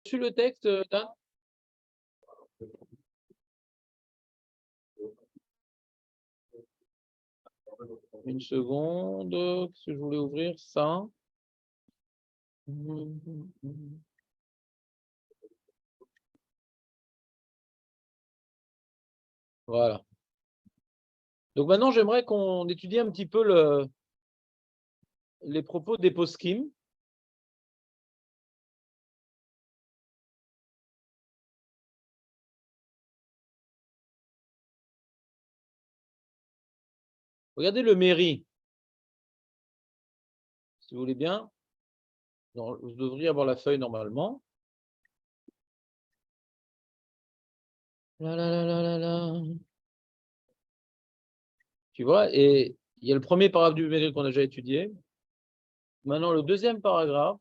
reçu le texte, Dan? Une seconde. Qu'est-ce que je voulais ouvrir? Ça. Voilà. Donc maintenant, j'aimerais qu'on étudie un petit peu les propos des poskim. Regardez le mairie, si vous voulez bien. Vous devriez avoir la feuille normalement. Tu vois, et il y a le premier paragraphe du mairie qu'on a déjà étudié. Maintenant, le deuxième paragraphe.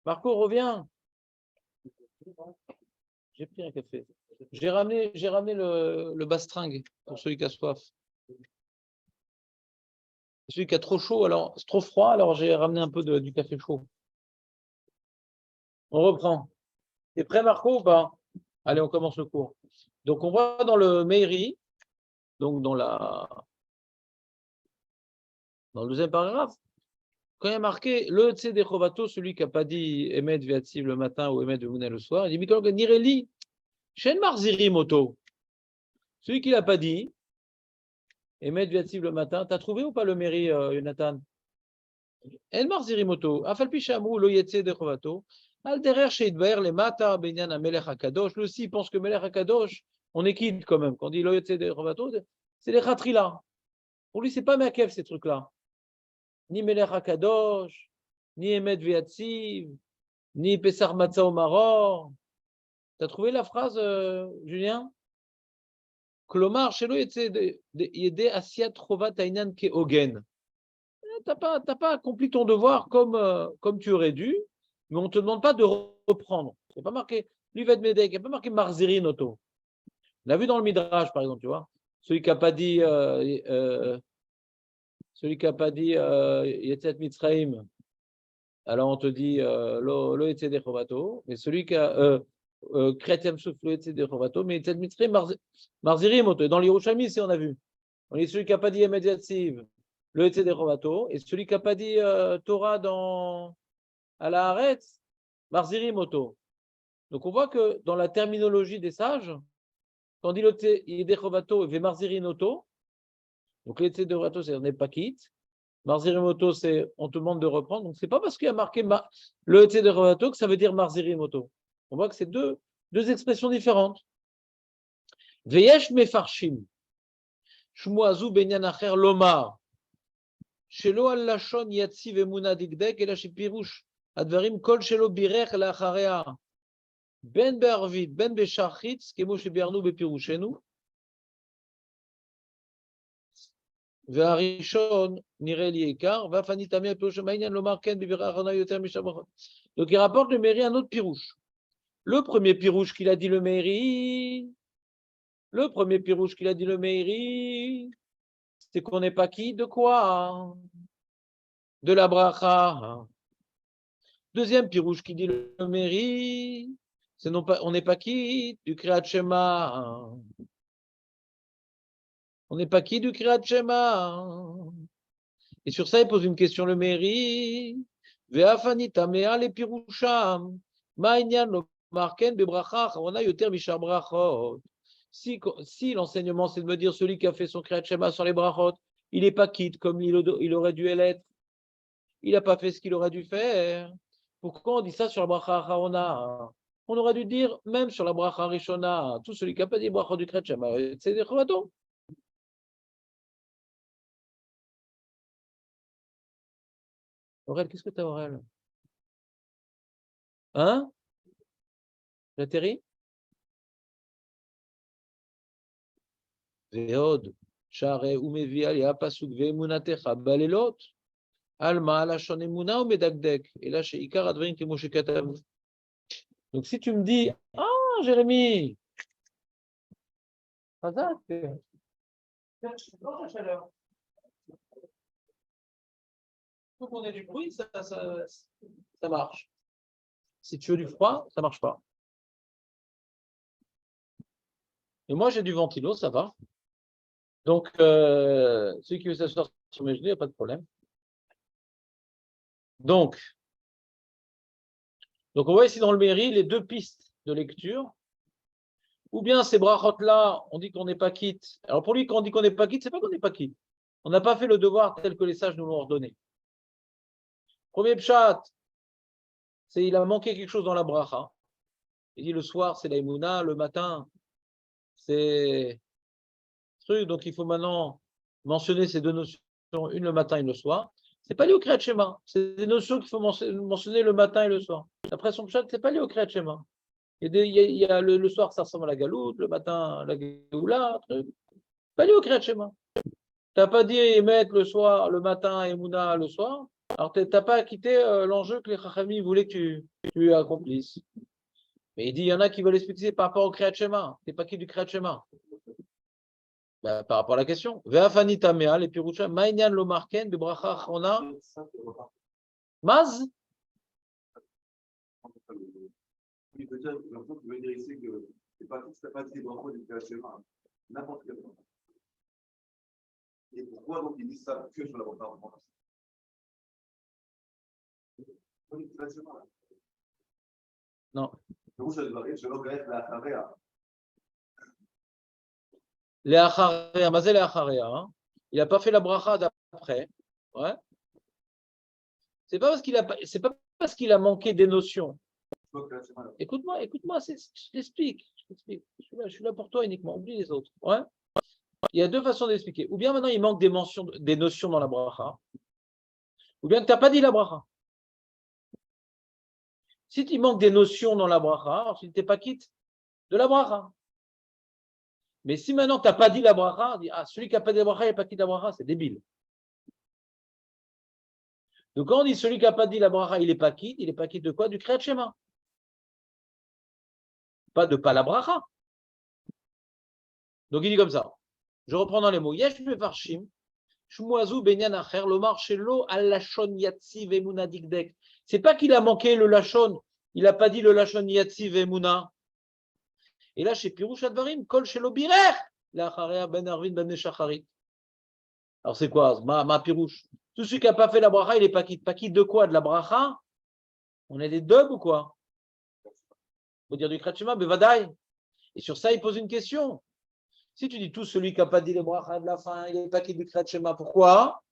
Marco, reviens. J'ai pris un café. J'ai ramené le bastringue pour celui qui a soif. Celui qui a trop chaud, alors c'est trop froid, alors j'ai ramené un peu du café chaud. On reprend. T'es prêt, Marco, ou pas? Allez, on commence le cours. Donc, on voit dans le Meiri, donc dans le deuxième paragraphe, quand il y a marqué le Tse de Chovato, celui qui n'a pas dit Emet Viatsiv le matin ou Emet Vemuna le soir, il dit Mikol Nireli, Shen Marziri Moto. Celui qui ne l'a pas dit, Emet Viatsiv le matin, t'as trouvé ou pas le Meiri, Jonathan? En Marziri Moto, Afal Pishamou, lo Yetse de Chovato, Al Derer Sheidbaer, le Mata, Benyan Amelech Akadosh. Lui aussi, il pense que Melech Akadosh, on est quitte quand même. Quand on dit lo Yetse de Chovato, c'est les Khatrila. Pour lui, ce n'est pas Makev ces trucs-là. Ni Melech HaKadosh, ni Emet Viatziv, ni Pessar Matzah au Maror. Tu as trouvé la phrase, Julien? Klomar, Shelo Yede Asiat Chovat Ainan Keogen. Tu n'as pas accompli ton devoir comme tu aurais dû, mais on ne te demande pas de reprendre. Il n'y a pas marqué Livet Medek, il n'y a pas marqué Marzirin Auto. On l'a vu dans le Midrash, par exemple, tu vois. Celui qui n'a pas dit Yetzet Mitzrayim, alors on te dit lo Yetzet de Chovato, mais celui qui a Kretem Souf lo Yetzet de Chovato, mais Yetzet Mitzrayim Marzirim, dans l'Yerushalmi, si on a vu. On est celui qui n'a pas dit Emet Yatsiv, le Yetzet de Chovato, et celui qui n'a pas dit Torah à la Haaretz, Marzirim Oto. Donc on voit que dans la terminologie des sages, quand on dit le Yetzet de Chovato et Marzirim Oto, donc le Yetzet de Chovato, c'est on n'est pas quitte. Marzirimoto, c'est on te demande de reprendre. Donc, ce n'est pas parce qu'il y a marqué le Etse de Rovato que ça veut dire Marzirimoto. On voit que c'est deux expressions différentes. Veyesh mefarshim. Shmuazu benyan acher lomar. Shelo al lashon yatsi vemuna digdek ela shepirush. Advarim kol shelo birech lacharea. Ben be'arvit, ben be'shachitz, kemo shebiarnu bepirushenu. והראשון נראה לי עיקר, ואף אני תמה פירוש המעניין לומר כן בבירה אחרונה יותר משבחות. Donc il rapporte le Meiri un autre pirouche. Le premier pirouche qu'il a dit le Meiri, c'est qu'on n'est pas qui de quoi? De la bracha. Deuxième pirouche qui dit le Meiri, c'est non pas, on n'est pas qui du Kriyat Shema. On n'est pas qui du Kriyat Shema. Et sur ça, il pose une question, le Meiri. Ve'afani tamea le pirusham. Ma'inyan lo marken bebracha charona yoter mishar brachot. Si l'enseignement, c'est de me dire celui qui a fait son Kriyat Shema sur les brachot, il n'est pas quitte comme il aurait dû l'être. Il n'a pas fait ce qu'il aurait dû faire. Pourquoi on dit ça sur la bracha charona? On aurait dû dire, même sur la bracha rishona, tout celui qui n'a pas dit brachot du Kriyat Shema, c'est des chovatos. Aurel, qu'est-ce que tu as, Aurel? Hein? J'atterris? ועוד, שהרי הוא מביא עליה פסוק ואמונתך בלילות, על מה לשון אמונה הוא מדקדק, אלא שעיקר הדברים כמו שכתב. Donc si tu me dis, ah Jérémy, faut qu'on ait du bruit, ça marche. Si tu veux du froid, ça ne marche pas. Et moi, j'ai du ventilo, ça va. Donc, celui qui veut s'asseoir sur mes genoux, il n'y a pas de problème. Donc, on voit ici dans le Méri les deux pistes de lecture. Ou bien ces brachot-là, on dit qu'on n'est pas quitte. Alors pour lui, quand on dit qu'on n'est pas quitte, c'est pas qu'on n'est pas quitte. On n'a pas fait le devoir tel que les sages nous l'ont ordonné. Premier pshat, c'est il a manqué quelque chose dans la bracha. Il dit le soir, c'est la Emouna, le matin, c'est truc. Donc il faut maintenant mentionner ces deux notions, une le matin et une le soir. C'est pas lié au Kriyat Shema. C'est des notions qu'il faut mentionner le matin et le soir. Après son pshat, c'est pas lié au Kriyat Shema. Il y a le soir, ça ressemble à la galoute, le matin, la Géoula, truc. Pas lié au Kriyat Shema. Tu n'as pas dit émettre le soir, le matin et Mouna le soir. Alors, tu n'as pas quitté l'enjeu que les Chachamim voulaient que tu accomplisses. Mais il dit, il y en a qui veulent expliquer par rapport au Kriyat Shema. Tu n'es pas qui du Kriyat Shema. Ben, par rapport à la question. Ve'afani tamea, les piroucha, ma'inyan lo marken, bebracha achona. Maz? Il veut dire, l'impression qu'il veut dire ici que c'est pas dit des brachot du Kriyat Shema, n'importe quel moment. Et pourquoi donc il dit ça que sur la bracha? Non. Il n'a pas fait la bracha d'après. Ouais. C'est pas parce qu'il a manqué des notions. Écoute-moi, je t'explique. Je suis là pour toi uniquement. Oublie les autres. Ouais. Il y a deux façons d'expliquer. Ou bien maintenant il manque des notions dans la bracha, ou bien que tu n'as pas dit la bracha. Si tu manques des notions dans la bracha, alors tu n'es pas quitte de la bracha. Mais si maintenant tu n'as pas dit la bracha, on dit, celui qui n'a pas dit la bracha, il n'est pas quitte de la bracha, c'est débile. Donc quand on dit celui qui n'a pas dit la bracha, il n'est pas quitte de quoi? Du Kriyat Shema. Pas la bracha. Donc il dit comme ça. Je reprends dans les mots. Yesh mefarshim, shmuazu benyan acher, lomar shelo al lashon yatziv emuna dikdek. C'est pas qu'il a manqué le lashon, il n'a pas dit le lashon yatziv emuna. Et là, chez Pirouch Advarim, kol shelo birer, l'acharea ben arvin ben shacharit. Alors c'est quoi? Ma Pirouch. Tout celui qui n'a pas fait la bracha, il est pas quitte. Pas quitte de quoi? De la bracha? On est des dubs ou quoi? Il faut dire du Kriyat Shema, bevadaï. Et sur ça, il pose une question. Si tu dis tout celui qui n'a pas dit les brachas de la fin, il n'est pas quitte du Kriyat Shema. Pourquoi?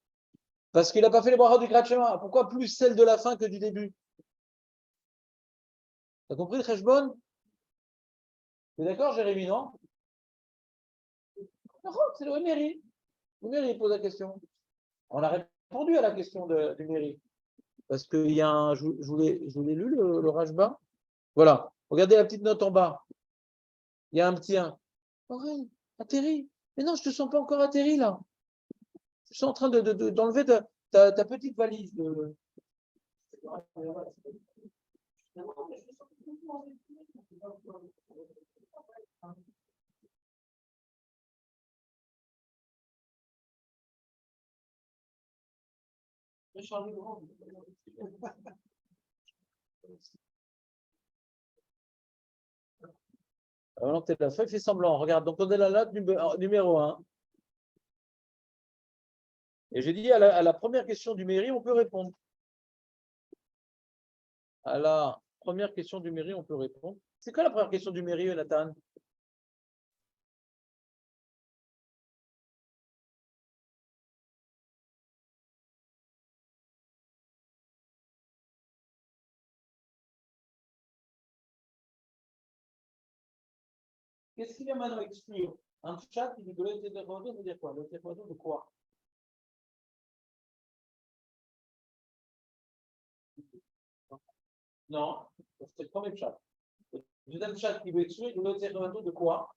Parce qu'il n'a pas fait les brachas du Kriyat Shema. Pourquoi plus celle de la fin que du début? Tu as compris le cheshbon? Tu es d'accord, Jérémy, non? C'est le Méri. Le Méri pose la question. On a répondu à la question du Méri. Parce qu'il y a un. Je vous l'ai lu, le Rajba. Voilà. Regardez la petite note en bas. Il y a un petit 1. Aurèle, atterri. Mais non, je ne te sens pas encore atterri là. Je suis en train d'enlever ta petite valise. Alors, la feuille fait semblant. Regarde, donc on est la note numéro 1. Et j'ai dit à la première question du Méri, on peut répondre. À la première question du Méri, on peut répondre. C'est quoi la première question du Méri, Nathan? Qu'est-ce qu'il vient maintenant exclure? Un chat qui dit que le téléphone, ça veut dire quoi? Le téléphone de quoi? Non, c'est le premier chat. Le deuxième chat qui veut exclure, il veut téléphone de quoi?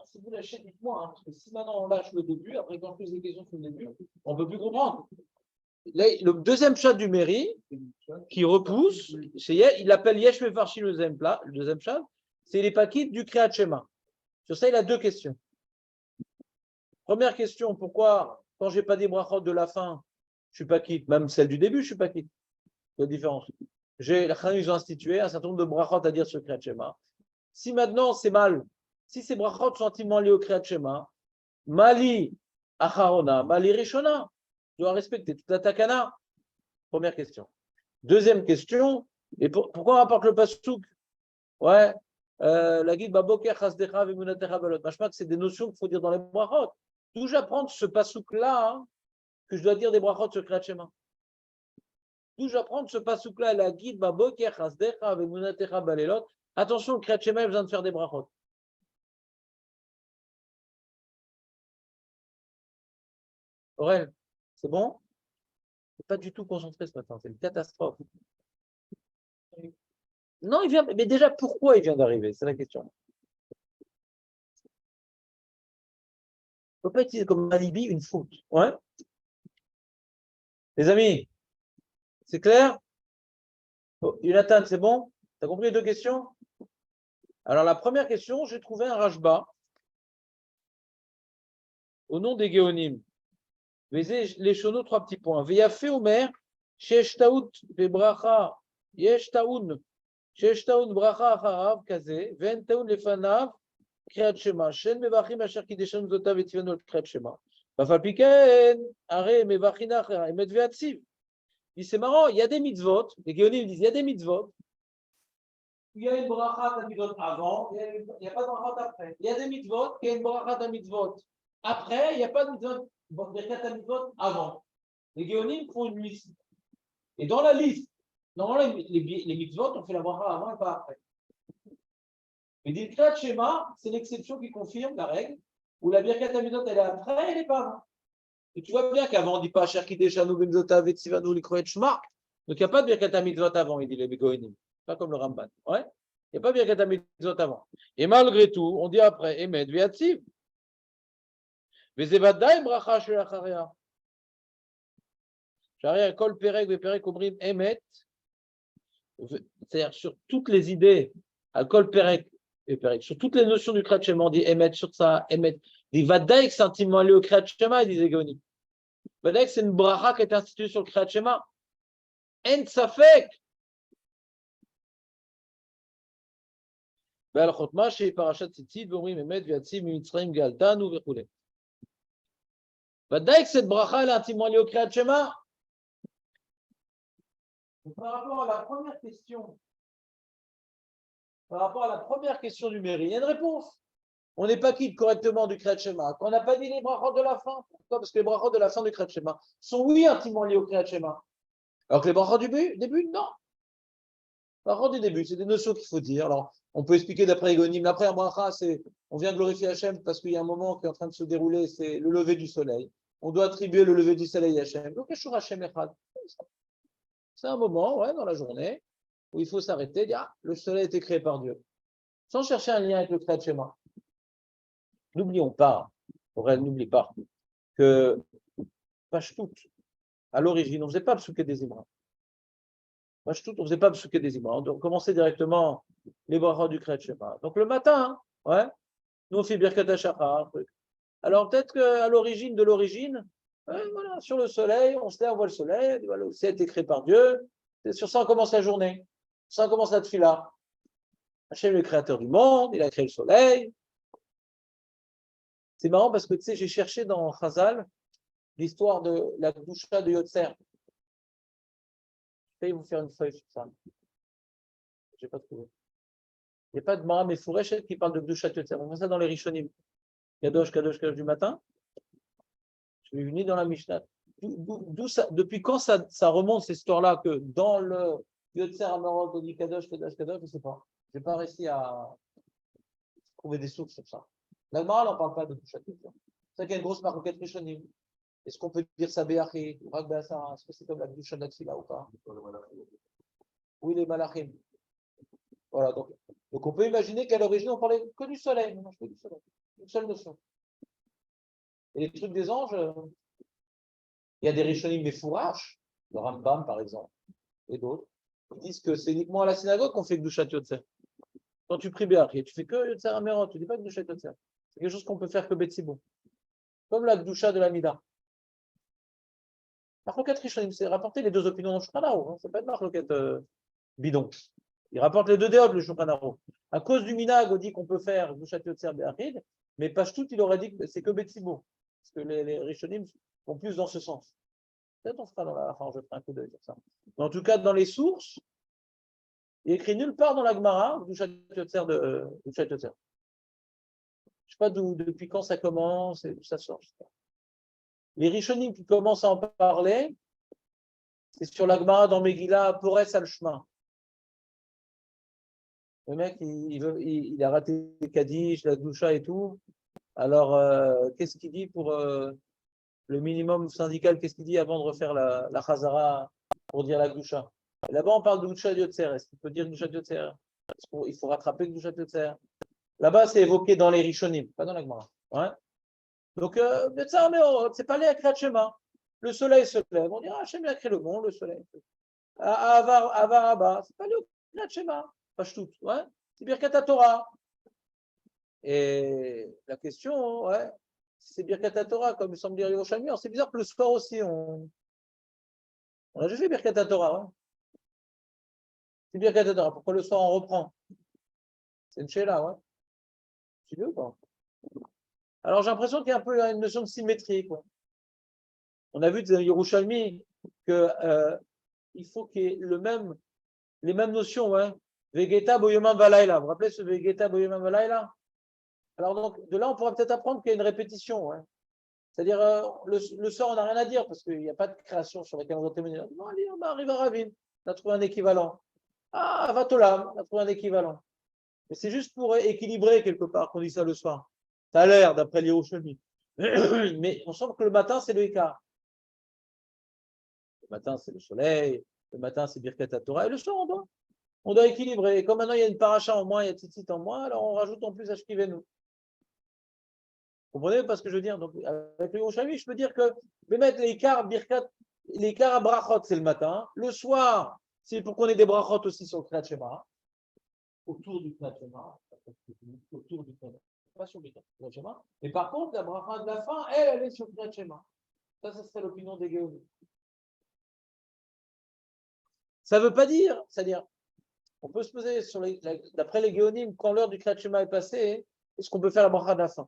Si vous lâchez, dites-moi, parce que si maintenant on lâche le début, après quand on pose des questions sur le début, on ne peut plus comprendre. Là, le deuxième chat du Méri, qui repousse, il appelle Yesh Mefarshi le deuxième chat, c'est les paquets du Kriyat Shema. Sur ça, il a deux questions. Première question, pourquoi, quand je n'ai pas des brachot de la fin, je ne suis pas quitte, même celle du début, je ne suis pas quitte. La différence. La Chachamim, ils ont institué un certain nombre de brachot à dire sur le Kriyat Shema. Si maintenant c'est mal, si ces brachot sont intimement liés au Kriyat Shema, Mali Acharona, Mali Rishona, je dois respecter toute la takana. Première question. Deuxième question, et pourquoi on rapporte le pasouk? Ouais, la guide Baboker Chasdecha Vemunatecha Balot. Je pense que c'est des notions qu'il faut dire dans les brachot. D'où j'apprends ce pasouk-là, hein, que je dois dire des brachot sur Kriyat Shema. D'où j'apprends ce pasouk-là, la guide Baboker Chasdecha Vemunatecha Balelot. Attention, le Kriyat Shema, il a besoin de faire des brachot. Aurel, c'est bon? Je ne suis pas du tout concentré ce matin, c'est une catastrophe. Non, il vient, mais déjà, pourquoi il vient d'arriver? C'est la question. Il ne faut pas utiliser comme alibi une faute. Ouais. Les amis, c'est clair? Jonathan, c'est bon? Tu as compris les deux questions? Alors, la première question, j'ai trouvé un Rashba au nom des Géonim. Les chonos, 3 petits points. Veyafé Omer, Shesh Taout Bebracha, Yesh Taoun, Shesh Taoun Bracha Acharav, Kaze, Ven Taoun Lefanav, Kriyat Shema, Shen Mevachim Asher Kideshan Zotav et Tivano Kriyat Shema. Bafalpiken, Are Mevachina Achera, Emet Veatziv. C'est marrant, il y a des mitzvot, les Géonim disent, il y a des mitzvot, il y a une bracha mitzvot avant, il n'y a pas de bracha après. Il y a des mitzvot, il y a une bracha mitzvot après, il n'y a pas de mitzvot avant. Les Géonim font une liste. Et dans la liste, normalement, les mitzvot, on fait la bracha avant et pas après. Mais dit le Shema, c'est l'exception qui confirme la règle, où la birkat mitzvot, elle est après, elle n'est pas avant. Et tu vois bien qu'avant, on ne dit pas Cher Kideshanu Bimzotav et Tzivanu Likroet Shema. Donc il n'y a pas de birkat mitzvot avant, il dit les Géonim. Pas comme le Ramban. Ouais. Il n'y a pas bien birkat mitzvot avant. Et malgré tout, on dit après, Emet Veatziv. Vezevadaï bracha shel acharia. Sharia kol perek veperek omrim Emet. C'est-à-dire sur toutes les idées, à kol perek et perek, sur toutes les notions du Kriyat Shema, on dit Emet sur ça, Emet. Des vadaïk c'est intimement lié au Kriyat Shema, disait Géonim. Vadaïk c'est une bracha qui est instituée sur le Kriyat Shema. En safek. ועל חותמה שהיא פרשת ציצית, ואומרים אמת ויציב ממצרים גאלתנו וכו'. ודאי que cette bracha elle est intimement liée au Kriyat Shema. Par rapport à la première question du mairie, il y a une réponse. On n'est pas quitte correctement du Kriyat Shema. Quand on n'a pas dit les brachot de la fin, pourquoi? Parce que les brachot de la fin du Kriyat Shema sont oui intimement liés au Kriyat Shema. Alors que les brachot du début, non. Les brachot du début, c'est des notions qu'il faut dire. Alors, on peut expliquer d'après Egonim. La première bracha, c'est on vient glorifier Hachem parce qu'il y a un moment qui est en train de se dérouler, c'est le lever du soleil. On doit attribuer le lever du soleil à Hachem. Donc, Hachem Echad. C'est un moment, ouais, dans la journée, où il faut s'arrêter et dire ah, le soleil a été créé par Dieu. Sans chercher un lien avec le Kriyat Shema. N'oublions pas, Aurel, n'oublie pas, que Pashtout, à l'origine, on ne faisait pas Psouké des Ibra. Pashtout, on ne faisait pas Psouké des Ibra. On commençait directement les brachot du Kriyat Shema. Donc le matin, ouais, nous on fait Birkat HaShachar. Alors peut-être qu'à l'origine de l'origine, voilà, sur le soleil, on se lève, on voit le soleil, voilà, le ciel a été créé par Dieu. C'est sur ça on commence la journée. Sur ça on commence la tefila. Hachem est le créateur du monde, il a créé le soleil. C'est marrant parce que tu sais, j'ai cherché dans Chazal l'histoire de la Gdusha de Yotzer. Je vais vous faire une feuille sur ça. Je n'ai pas trouvé. Il n'y a pas de Mara Mefourech qui parle de Gdusha de Yotzer. On voit ça dans les Rishonim. Kadosh du matin. Je suis venu dans la Mishnah. Depuis quand ça remonte cette histoire-là que dans le Yotzer Amarot on dit Kadosh, je ne sais pas. Je n'ai pas réussi à trouver des sources sur ça. La Gemara n'en parle pas de Gdusha de Yotzer. C'est qu'il y a une grosse maroquette Rishonim. Est-ce qu'on peut dire ça Béachi ou Ragbasa? Est-ce que c'est comme la Gdusha d'Aksila ou pas? Oui, les Malachim. Voilà, donc on peut imaginer qu'à l'origine, on parlait que du soleil. Non, que du soleil. Une seule notion. Et les trucs des anges, il y a des Rishonim Mefourash, le Rambam par exemple, et d'autres, qui disent que c'est uniquement à la synagogue qu'on fait Gdushat Yotzer. Quand tu pries Béachi, tu fais que Yotzer Amerot, tu ne dis pas Gdushat Yotzer. C'est quelque chose qu'on peut faire que Betsibou. comme la Gdusha de la Mida. Marloquette Rishonim, c'est rapporter les deux opinions dans Shulchan Aruch, hein. C'est pas une marloquette bidon. Il rapporte les deux déotes, le Shulchan Aruch. À cause du Minag, on dit qu'on peut faire Gdushat Yotzer Be'achid, mais Pashtout, il aurait dit que c'est que Betsibo. Parce que les Rishonim vont plus dans ce sens. Peut-être on fera dans la fin, je ferai un coup d'œil sur ça. Mais en tout cas, dans les sources, il est écrit nulle part dans la Gemara, Gdushat Yotzer de Gdushat Yotzer. Je ne sais pas depuis quand ça commence et d'où ça sort. Les Rishonim qui commencent à en parler, c'est sur la Gemara dans Megillah, Porès al-Shema. Le mec, il a raté le Kaddish, la Gdusha et tout. Alors, qu'est-ce qu'il dit pour le minimum syndical? Qu'est-ce qu'il dit avant de refaire la Chazara pour dire la Gdusha? Et là-bas, on parle de Gdusha Yotzer. Est-ce qu'il peut dire Gdusha Yotzer? Il faut rattraper Gdusha Yotzer. Là-bas, c'est évoqué dans les Rishonim, pas dans la Gemara. Ouais. Donc, c'est pas les Kriyat Shema. Le soleil se lève. On dira, Hachem a créé le monde, le soleil. Avar Abba, c'est pas les Kriyat Shema. Pas tout. Ouais. C'est Birkat Torah. Et la question, ouais, c'est Birkat Torah, comme il semble dire Yerushalmi. C'est bizarre que le soir aussi, on a déjà fait Birkat Torah. Ouais. C'est Birkat Torah. Pourquoi le soir on reprend? C'est une chéla, ouais. Tu veux ou pas? Alors j'ai l'impression qu'il y a un peu une notion de symétrie, quoi. On a vu dans Yerushalmi que il faut qu'il y ait les mêmes notions, ouais. Vegeta Boyomam Valaila. Vous vous rappelez ce Vegeta Boyomam Valaila? Alors donc, de là, on pourrait peut-être apprendre qu'il y a une répétition, ouais. C'est-à-dire, le soir, on n'a rien à dire parce qu'il n'y a pas de création sur laquelle on doit témoigner. Non, allez, on arrive à Ravin, on a trouvé un équivalent. Ah, à Vatolam, on a trouvé un équivalent. Mais c'est juste pour équilibrer quelque part qu'on dit ça le soir. Ça a l'air, d'après les Yerushalmi. Mais on sent que le matin, c'est le écart. Le matin, c'est le soleil. Le matin, c'est Birkat Torah. Et le soir, on doit équilibrer. Et comme maintenant, il y a une paracha en moins, il y a Tzitzit en moins, alors on rajoute en plus Ashkivenu. Vous comprenez pas ce que je veux dire? Donc, avec le Yerushalmi, je peux dire que je vais mettre l'écart à brachot, c'est le matin. Le soir, c'est pour qu'on ait des brachot aussi sur le Kriyat Shema. Autour du Kriyat Shema. Autour du Kriyat Shema. Pas sur le Kriyat Shema. Mais par contre, la bracha de la fin, elle est sur le Kriyat Shema. Ça serait l'opinion des Géonim. Ça ne veut pas dire, c'est-à-dire, on peut se poser d'après les Géonim, quand l'heure du Kriyat Shema est passée, est-ce qu'on peut faire la bracha de la fin?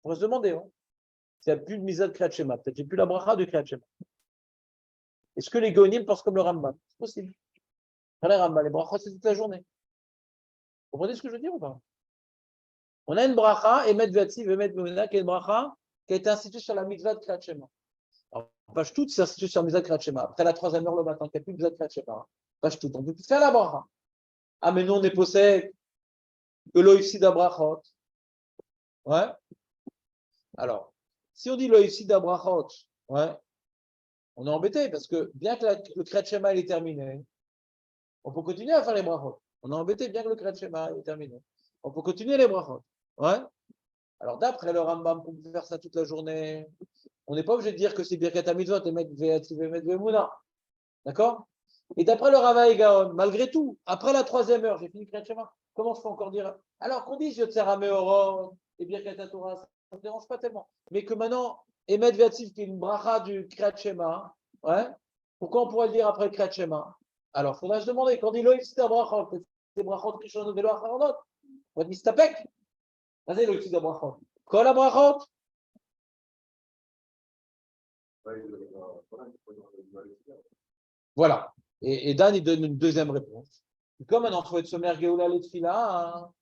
On va se demander, hein. S'il n'y a plus de misa de Kriyat Shema, peut-être qu'il n'y a plus la bracha du Kriyat Shema. Est-ce que les Géonim pensent comme le Rambam? C'est possible. Pas les Rambam, les brachot, c'est toute la journée. Vous comprenez ce que je veux dire ou pas? On a une bracha, Emet Veatziv, Emet Meuna, qui est une bracha qui a été instituée sur la mitzvah de Kriyat Shema. Alors, page toute, c'est institué sur la mitzvah de Kriyat Shema. Après la 3e heure le matin, il n'y a plus de mitzvah de Kriyat Shema. Page toute, on peut plus faire la bracha. Ah, mais nous, on est possède que l'oïfsid brachot. Ouais. Alors, si on dit l'oïfsid brachot, ouais, on est embêté parce que bien que le Kriyat Shema est terminé, on peut continuer à faire les brachot. On est embêté bien que le Kriyat Shema est terminé. On peut continuer les brachot. Ouais. Alors, d'après le Rambam, on peut faire ça toute la journée. On n'est pas obligé de dire que c'est Birkat HaMitzvot et mettre Ve'atziv et mettre Ve'emuna. D'accord? Et d'après le Rava Gaon, malgré tout, après la 3e heure, j'ai fini Kriyat Shema, comment je peux encore dire? Alors qu'on dise Yotzer HaMeorot et Birkat Torah, ça ne me dérange pas tellement. Mais que maintenant, Emet Ve'atziv, qui est une bracha du Kriyat Shema, ouais, pourquoi on pourrait le dire après le Kriyat Shema? Alors, il faudrait se demander, quand on dit Loïf Sita Brachot, c'est Brachot Rishonot Velo Acharonot, on va dire Mistapek. Vas-y, Loïf Sita Brachot. Kol HaBrachot. Voilà. Et Dan, il donne une deuxième réponse. Et comme un enfant de sommaire Géoula Letfila, hein,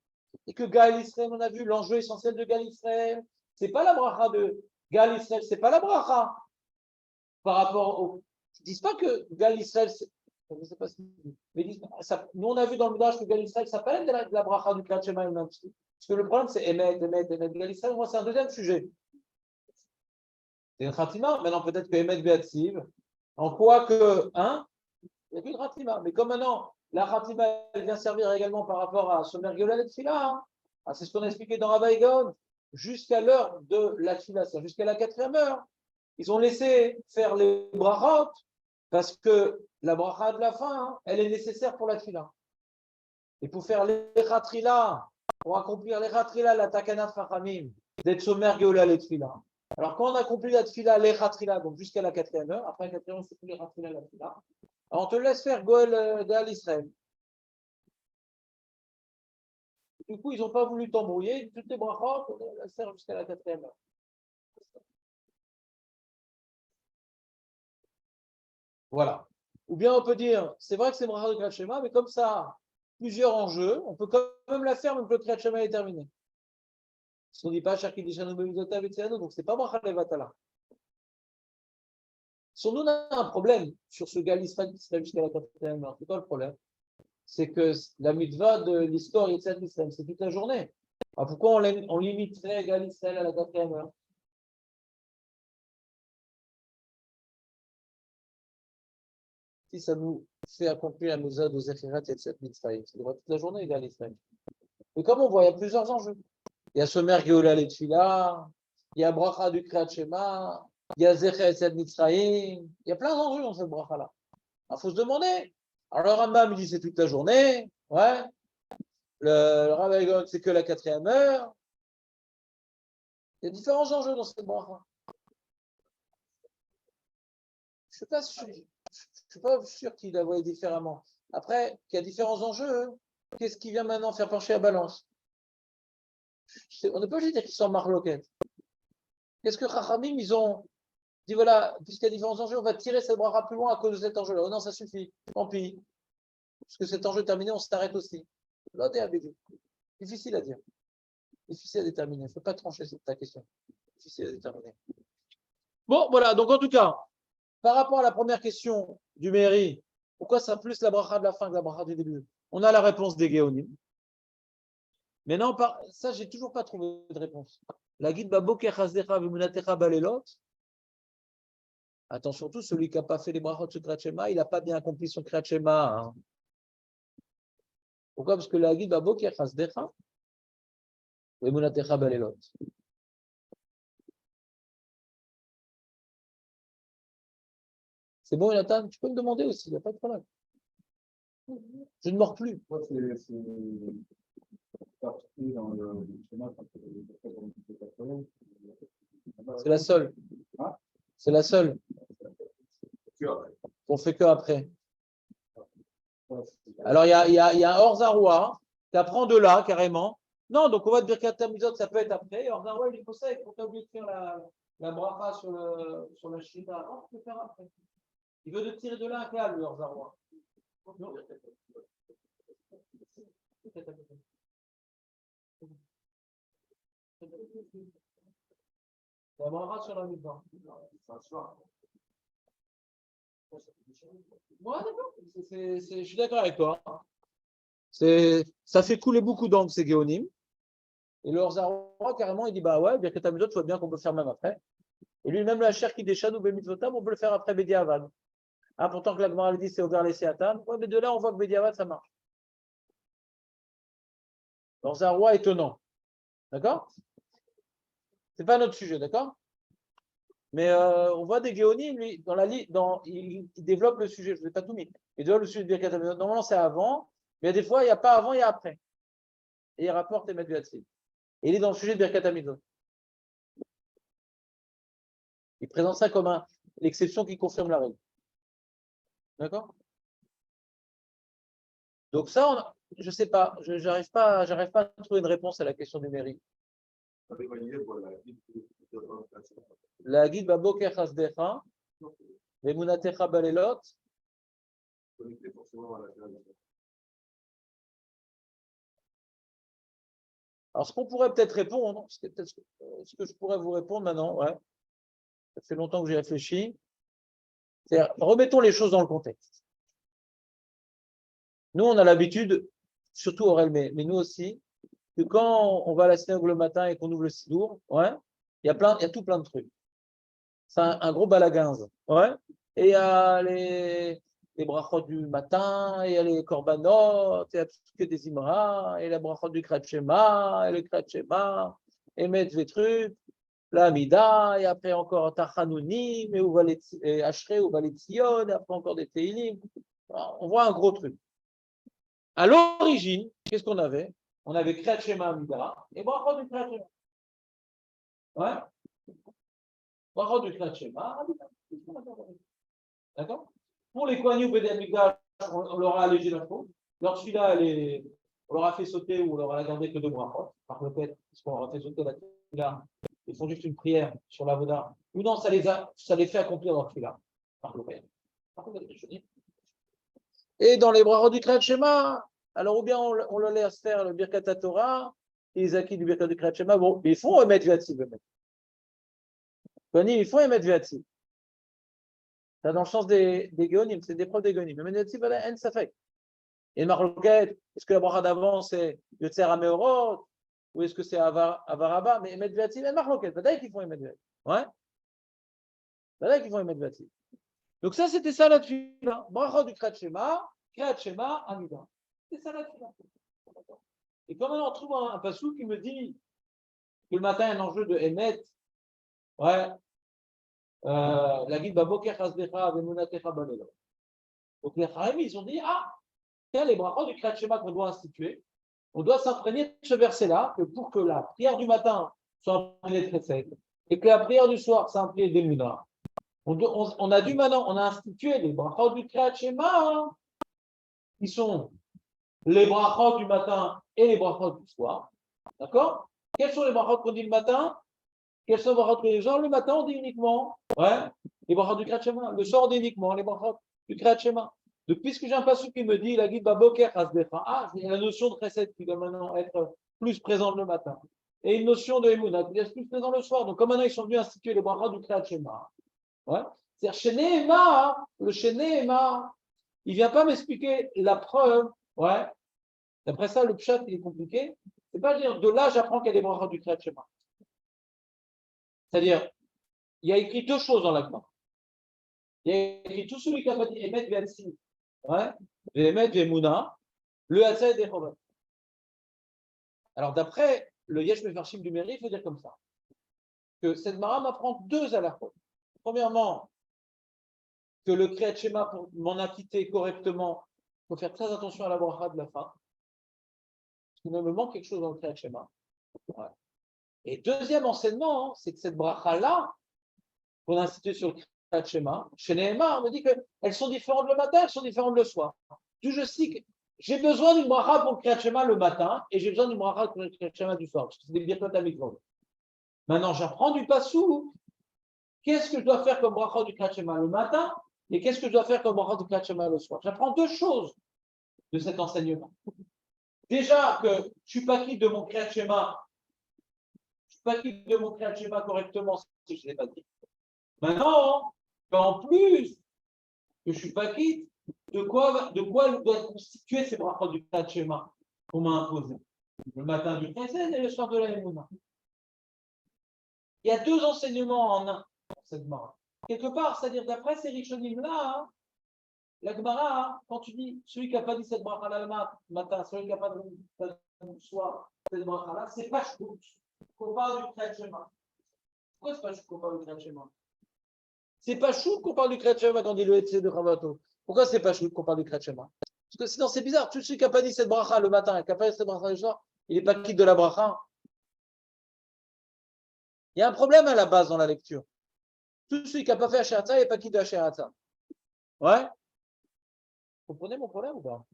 et que Gal Israël, on a vu l'enjeu essentiel de Gal Israël, c'est pas la bracha de Gal Israël, c'est pas la bracha par rapport au. Ils disent pas que Gal Israël, je ne sais pas si. Mais nous, on a vu dans le Midrash que Gal Israël s'appelle de la bracha du Kriyat Shema. Parce que le problème, c'est Emet. Gal Israël, moi, c'est un deuxième sujet. C'est une Khatima. Maintenant, peut-être que Emet Beatziv. En quoi que, hein, il n'y a plus de Khatima. Mais comme maintenant, la Khatima, elle vient servir également par rapport à Somer Geola et Tfila. Hein. Ah, c'est ce qu'on a expliqué dans Rabbi Gaon. Jusqu'à l'heure de la Tfila, c'est jusqu'à la 4e heure. Ils ont laissé faire les brachot parce que la bracha de la fin, hein, elle est nécessaire pour la Tfila. Et pour faire les Khatrila, pour accomplir les Khatrila, la Takanat Chachamim, d'être Somer Geola et Tfila. Alors, quand on accomplit la tfila, l'echatrila, donc jusqu'à la 4e heure, après la 4e heure, c'est plus l'echatrila, la tfila. Alors, on te laisse faire Goël Gal Israël. Du coup, ils n'ont pas voulu t'embrouiller. Toutes les brachot, on les laisse faire jusqu'à la 4e heure. Voilà. Ou bien on peut dire, c'est vrai que c'est bracha de Kriyat Shema, mais comme ça a plusieurs enjeux, on peut quand même la faire même que le Kriyat Shema est terminé. Parce qu'on ne dit pas Shaki Dishanu Bemidotav Etzianu, donc c'est pas bracha levatala. Si on a un problème sur ce Gal Israël qui serait jusqu'à la 4e heure, c'est quoi le problème? C'est que la mitzvah de l'histoire Yetziat Israël, c'est toute la journée. Alors pourquoi on limiterait Gal Israël à la 4e heure? Si ça nous fait accomplir la mitzvah de Zechirat Yetziat Mitzrayim, c'est toute la journée Gal Israël. Mais comme on voit, il y a plusieurs enjeux. Il y a Somer Geoula Letfila, il y a Bracha du Kriyat Shema, il y a Zechirat Yetziat Mitzrayim, il y a plein d'enjeux dans cette bracha-là. Il faut se demander. Alors le Rambam il dit c'est toute la journée, ouais. Le Rabbi Gon c'est que la 4e heure. Il y a différents enjeux dans cette bracha. Je ne suis pas sûr qu'il la voyait différemment. Après, qu'il y a différents enjeux, qu'est-ce qui vient maintenant faire pencher la balance? On ne peut pas dire qu'ils sont marloquettes. Qu'est-ce que Chachamim, ils ont dit, voilà, puisqu'il y a différents enjeux, on va tirer cette bracha plus loin à cause de cet enjeu-là. Oh non, ça suffit, tant pis. Parce que cet enjeu est terminé, on s'arrête aussi. Là, difficile à dire. Difficile à déterminer. Il ne faut pas trancher ta question. Difficile à déterminer. Bon, voilà. Donc, en tout cas, par rapport à la première question du mairie, pourquoi ça plus la bracha de la fin que la bracha du début? On a la réponse des Géonim. Maintenant, ça, j'ai toujours pas trouvé de réponse. La guide Baboker Chazdecha Vimunatecha Balelot. Attention, surtout celui qui n'a pas fait les brachot de Kriyat Shema, il n'a pas bien accompli son Kriyat Shema. Hein. Pourquoi? Parce que la guide Baboker Chazdecha Vimunatecha Balelot. C'est bon, Jonathan? Tu peux me demander aussi, il n'y a pas de problème. Je ne mords plus. C'est la seule. C'est la seule. On fait que après. Alors, il y a un hors-zaroua qui apprend de là, carrément. Non, donc on va te dire qu'à Tamizot, ça peut être après. Hors-zaroua, il faut ça, il faut pas oublier de faire la bracha sur la shita. Non, tu peux faire après. Il veut te tirer de là un câble, le hors-zaroua. La bracha sur la mitzvah. Ouais, d'accord. Je suis d'accord avec toi. Ça fait couler beaucoup d'encre, ces Géonim. Et le hors-zaroua, carrément, il dit bah ouais, bien que ta mitzvah, tu vois bien qu'on peut faire même après. Et lui, même la chair qui déchane ou Bemitzvotam, on peut le faire après Bediavad. Ah, pourtant que la Gemara dit c'est ouvert les Seatan. Ouais, mais de là, on voit que Bediavad, ça marche. Hors-zaroua étonnant. D'accord? C'est pas notre sujet, d'accord? Mais on voit des Géonim, lui, il développe le sujet, je ne vous ai pas tout mis. Il développe le sujet de Birkat Hamazon. Normalement, c'est avant, mais des fois, il n'y a pas avant, il y a après. Et il rapporte Emet Beatzil. Et il est dans le sujet de Birkat Hamazon. Il présente ça comme l'exception qui confirme la règle. D'accord? Donc ça, je ne sais pas, j'arrive pas à trouver une réponse à la question du mérite. La guide Baboker Chazdecha, Vemunatecha Balelot. Alors, ce qu'on pourrait peut-être répondre, ce que je pourrais vous répondre maintenant, ouais, ça fait longtemps que j'ai réfléchi, c'est remettons les choses dans le contexte. Nous, on a l'habitude, surtout Aurel, mais nous aussi, que quand on va à la synagogue le matin et qu'on ouvre le sidour, ouais, il y a tout plein de trucs. C'est un gros balaguinze, ouais. Et il y a les brachot du matin, et il y a les korbanot, il y a tout que des imras, et la brachot du Kriyat Shema, et le Kriyat Shema, et mettre Vetrup, la Amida, et après encore Tachanounim, et Ashrei, ou Valetzion, et après encore des Teilim. On voit un gros truc. À l'origine, qu'est-ce qu'on avait? On avait Kriyat Shema Amida, et brachot du Kriyat Shema. Ouais. Brachot du Kriyat Shema, d'accord? Pour les Kohanim Beit Hamikdash, on leur a allégé la faute. Leur celui-là, on leur a fait sauter ou on leur a gardé que deux brachot, par le fait, parce qu'on leur a fait sauter la là, ils font juste une prière sur la Voda. Ou non, ça les fait accomplir leur celui-là, par le fait. Et dans les brachot du Kriyat Shema, alors ou bien on leur laisse faire le Birkat Torah, et les acquis du Birkat du Kriyat Shema, bon, ils font émettre Viatzi, il faut émettre Viatzi. Ça, dans le sens des Géonim, c'est des preuves des Géonim. Mais Viatzi, voilà, ça fait. Et une marloquette, est-ce que la bracha d'avant c'est Yotzer Ameorot, ou est-ce que c'est Avaraba? Mais émettre Viatzi, il y a une marloquette. Peut-être qu'ils font émettre Viatzi. Ouais? Peut-être qu'ils font émettre Viatzi. Donc ça, c'était ça la tefila. Bracha du Kriyat Shema, Amida. C'est ça la tefila. Et quand on trouve un passou qui me dit que le matin, il y a un enjeu de émettre, ouais, la guide Baboker Chazdecha, Vemunatecha Balelo. Donc les Chaim, ils ont dit, quel est les brachot du Kriyat Shema qu'on doit instituer? On doit s'imprégner de ce verset-là, que pour que la prière du matin soit imprégnée de Chesed, et que la prière du soir soit imprégnée d'Emunah. On a dû maintenant, on a institué les brachot du Kriyat Shema, qui sont les brachot du matin et les brachot du soir. D'accord? Quels sont les brachot qu'on dit le matin? Quels sont les brachot que les gens? Le matin, on dit uniquement, les brachot du Kriyat Shema. Le soir, on dit uniquement les brachot du Kriyat Shema. Donc, puisque j'ai un passage qui me dit, la guide Baboker Hasdecha, c'est la notion de Chesed qui doit maintenant être plus présente le matin. Et une notion de Emouna qui doit être plus présente le soir. Donc, comme maintenant ils sont venus instituer les brachot du Kriyat Shema, c'est-à-dire, chez Nehema, le chez Nehema, il ne vient pas m'expliquer la preuve, d'après ça, le pshat, il est compliqué. C'est pas dire, de là, j'apprends qu'il y a des brachot du Kriyat Shema. C'est-à-dire, il y a écrit deux choses dans la Gemara. Il y a écrit tout celui qui a dit Emet Viatzi, Emet Vemouna, le Hatzah des Chovat. Alors, d'après le Yesh Mefarshim du Méri, il faut dire comme ça que cette Mara m'apprend deux à la fois. Premièrement, que le Kriyat Shema, pour m'en acquitter correctement, il faut faire très attention à la bracha de la fin. Parce qu'il me manque quelque chose dans le Kriyat Shema. Et deuxième enseignement, c'est que cette bracha-là, qu'on a instituée sur le Kriyat Shema, chez Nehemar, on me dit qu'elles sont différentes le matin, elles sont différentes le soir. D'où je sais que j'ai besoin d'une bracha pour le Kriyat Shema le matin et j'ai besoin d'une bracha pour le Kriyat Shema du soir. Parce que c'est des birkot amikvot. Maintenant, j'apprends du passou. Qu'est-ce que je dois faire comme bracha du Kriyat Shema le matin et qu'est-ce que je dois faire comme bracha du Kriyat Shema le soir? J'apprends deux choses de cet enseignement. Déjà que je ne suis pas quitte de mon Kriyat Shema, correctement si je ne l'ai pas dit. Maintenant, en plus, que je ne suis pas quitte, de quoi doit constituer ces brachot du Kriyat Shema qu'on m'a imposé? Le matin du Chesed et le soir de la Emouna. Il y a deux enseignements en un, cette Gemara. Quelque part, c'est-à-dire d'après ces Rishonim-là, la Gemara, quand tu dis celui qui n'a pas dit cette bracha-là le matin, celui qui n'a pas dit le soir, cette bracha-là, c'est pas Shkout. Qu'on parle du Kriyat Shema. Pourquoi c'est pas Shkout qu'on parle du Kriyat Shema? C'est pas Shkout qu'on parle du Kriyat Shema quand on dit le Hetze de Chavato. Pourquoi c'est pas Shkout qu'on parle du Kriyat Shema? Parce que sinon c'est bizarre. Tout celui qui n'a pas dit cette bracha le matin et qui n'a pas dit cette bracha le soir, il n'est pas quitte de la bracha. Il y a un problème à la base dans la lecture. Tout celui qui n'a pas fait Asheratza, il n'est pas quitte de Asheratza. Ouais? Vous comprenez mon problème ou pas?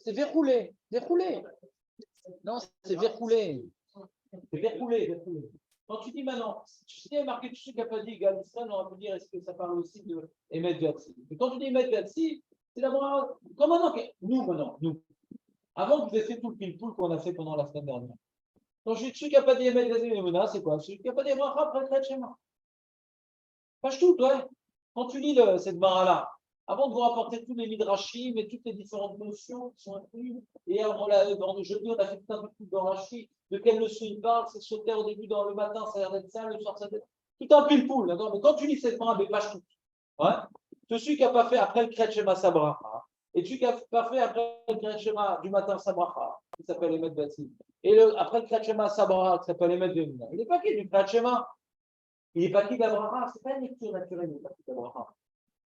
C'est verroulé. Non, c'est verroulé. C'est verroulé. Quand tu dis maintenant, si tu as marqué tout ce qu'il n'a pas dit, Galistran, on va te dire est-ce que ça parle aussi de Emet Viatzi. Et quand tu dis Emet Viatzi, c'est d'abord. Comment maintenant, nous. Avant que vous ayez fait tout le pile-poule qu'on a fait pendant la semaine dernière. Donc, celui qui n'a pas dit Emet Viatzi, c'est quoi? Celui qui n'a pas dit Bracha après le Kriyat Shema. Pas tout, ouais. Quand tu lis cette Mara-là, avant de vous rapporter tous les midrashim et toutes les différentes notions qui sont incluses, et dans le jeudi, on a fait tout un peu plus dans Rashi, de quelle notion il parle, c'est sauter au début dans le matin, ça a l'air d'être ça, le soir, ça a l'air d'être tout un pile-poule, d'accord? Mais quand tu lis cette Mara, mais pas tout. Celui qui n'a pas fait après le Kriyat Shema Sabracha, et celui qui n'a pas fait après le Kriyat Shema du matin Sabracha, qui s'appelle Emet Viatzi, et après le Kriyat Shema Sabracha, qui s'appelle Emet Vemouna, il n'est pas qui du Kriyat Shema. Il n'est pas qui d'Abraham, ce n'est pas une lecture naturelle, il n'est pas qui d'Abraham.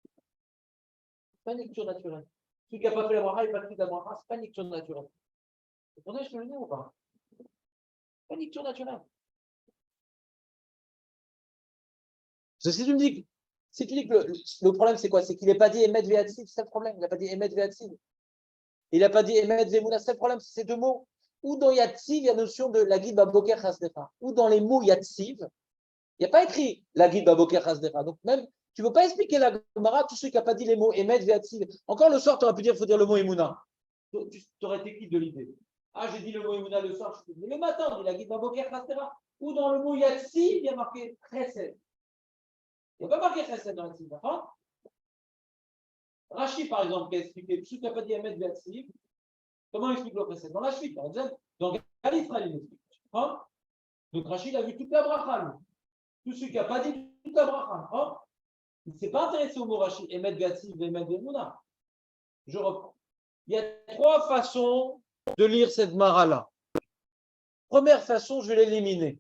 Ce n'est pas une lecture naturelle. Celui qui n'a pas fait l'Abraham, il n'est pas qui d'Abraham, ce n'est pas une lecture naturelle. Vous comprenez ce que je veux dire ou pas? Pas une lecture naturelle. Parce que si tu me dis, que le problème, c'est quoi? C'est qu'il n'a pas dit Emet Ve'atziv, c'est le problème. Il n'a pas dit Emet Ve'atziv. Il n'a pas dit Emet Ve'emuna, c'est le problème, c'est ces deux mots. Ou dans Yatziv, il y a la notion de la guide Baboker Chasdecha. Ou dans les mots Yatziv, il n'y a pas écrit la guide Baboker Chasdecha. Donc même, tu ne veux pas expliquer la Gemara, tous ceux qui n'ont pas dit les mots Emet Ve'atziv. Encore le soir, tu aurais pu dire qu'il faut dire le mot Emuna. Tu aurais été quitte de l'idée. Ah, j'ai dit le mot Emuna le soir, mais le matin, on dit la guide Baboker Chasdecha. Ou dans le mot Yatziv, il y a marqué Chesed. Il n'y a pas marqué Chesed dans Yatziv, d'accord? Rashi, par exemple, qui a expliqué, ceux qui n'ont pas dit Emet Ve'atziv, comment il explique le Chesed? Dans la suite, par exemple, dans Gal Israël, il explique. Hein? Donc Rashi, il a vu toute la bracha. Tous ceux qui n'ont pas dit toute la bracha. Hein? Il ne s'est pas intéressé au mot Rashi, Emet Ve'atziv, Emet Ve'emuna. Je reprends. Il y a trois façons de lire cette mara-là. Première façon, je vais l'éliminer.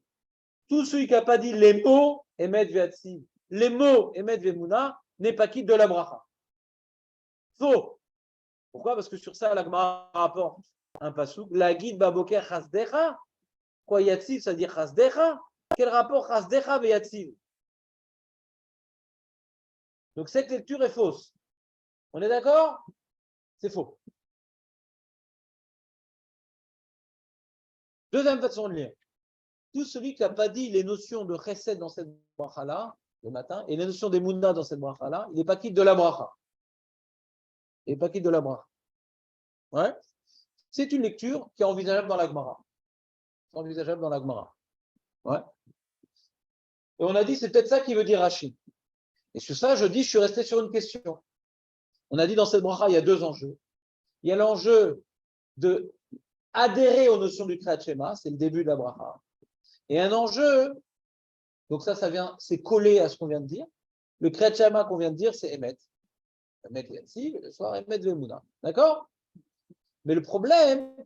Tous ceux qui n'ont pas dit les mots Emet Ve'atziv, les mots Emet Ve'emuna, n'est pas quitte de la bracha. Faux. Pourquoi? Parce que sur ça, la Gemara rapporte un pasouk. La guide Baboker Chasdecha. Quoi, Yatziv, ça veut dire Chasdecha? Quel rapport Chasdecha et Yatziv? Donc cette lecture est fausse. On est d'accord? C'est faux. Deuxième façon de lire. Tout celui qui n'a pas dit les notions de Chesed dans cette bracha-là, le matin, et les notions d'Emunah dans cette bracha-là, il n'est pas quitte de la bracha. Il n'est pas quitte de la bracha. Ouais. C'est une lecture qui est envisageable dans la Gemara. C'est envisageable dans la Gemara. Ouais. Et on a dit, c'est peut-être ça qui veut dire Rashi. Et sur ça, je suis resté sur une question. On a dit dans cette bracha, il y a deux enjeux. Il y a l'enjeu de adhérer aux notions du Kriyat Shema, c'est le début de la bracha. Et un enjeu, donc ça vient, c'est collé à ce qu'on vient de dire. Le Kriyat Shema qu'on vient de dire, c'est Emet. Emet Yatziv, le soir, Emet Ve'emuna. D'accord? Mais le problème,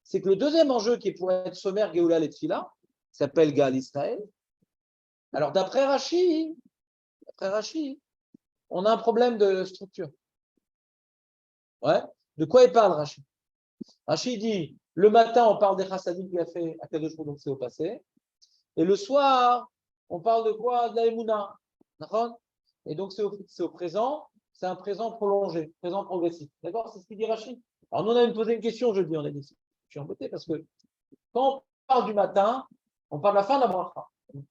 c'est que le deuxième enjeu qui est pour être sommaire, Géoula et Tfila, s'appelle Gal Israël. Alors, d'après Rashi, on a un problème de structure. Ouais. De quoi il parle, Rashi? Rashi dit, le matin, on parle des chassadim qu'il a fait à Kadosh Baruch Hu, donc c'est au passé. Et le soir, on parle de quoi? De la Emouna. D'accord? Et donc, c'est au présent, c'est un présent prolongé, présent progressif. D'accord? C'est ce qu'il dit Rashi. Alors, nous, on a posé une question, je dis, on a dit, je suis embêté parce que quand on parle du matin, on parle de la fin de la bracha.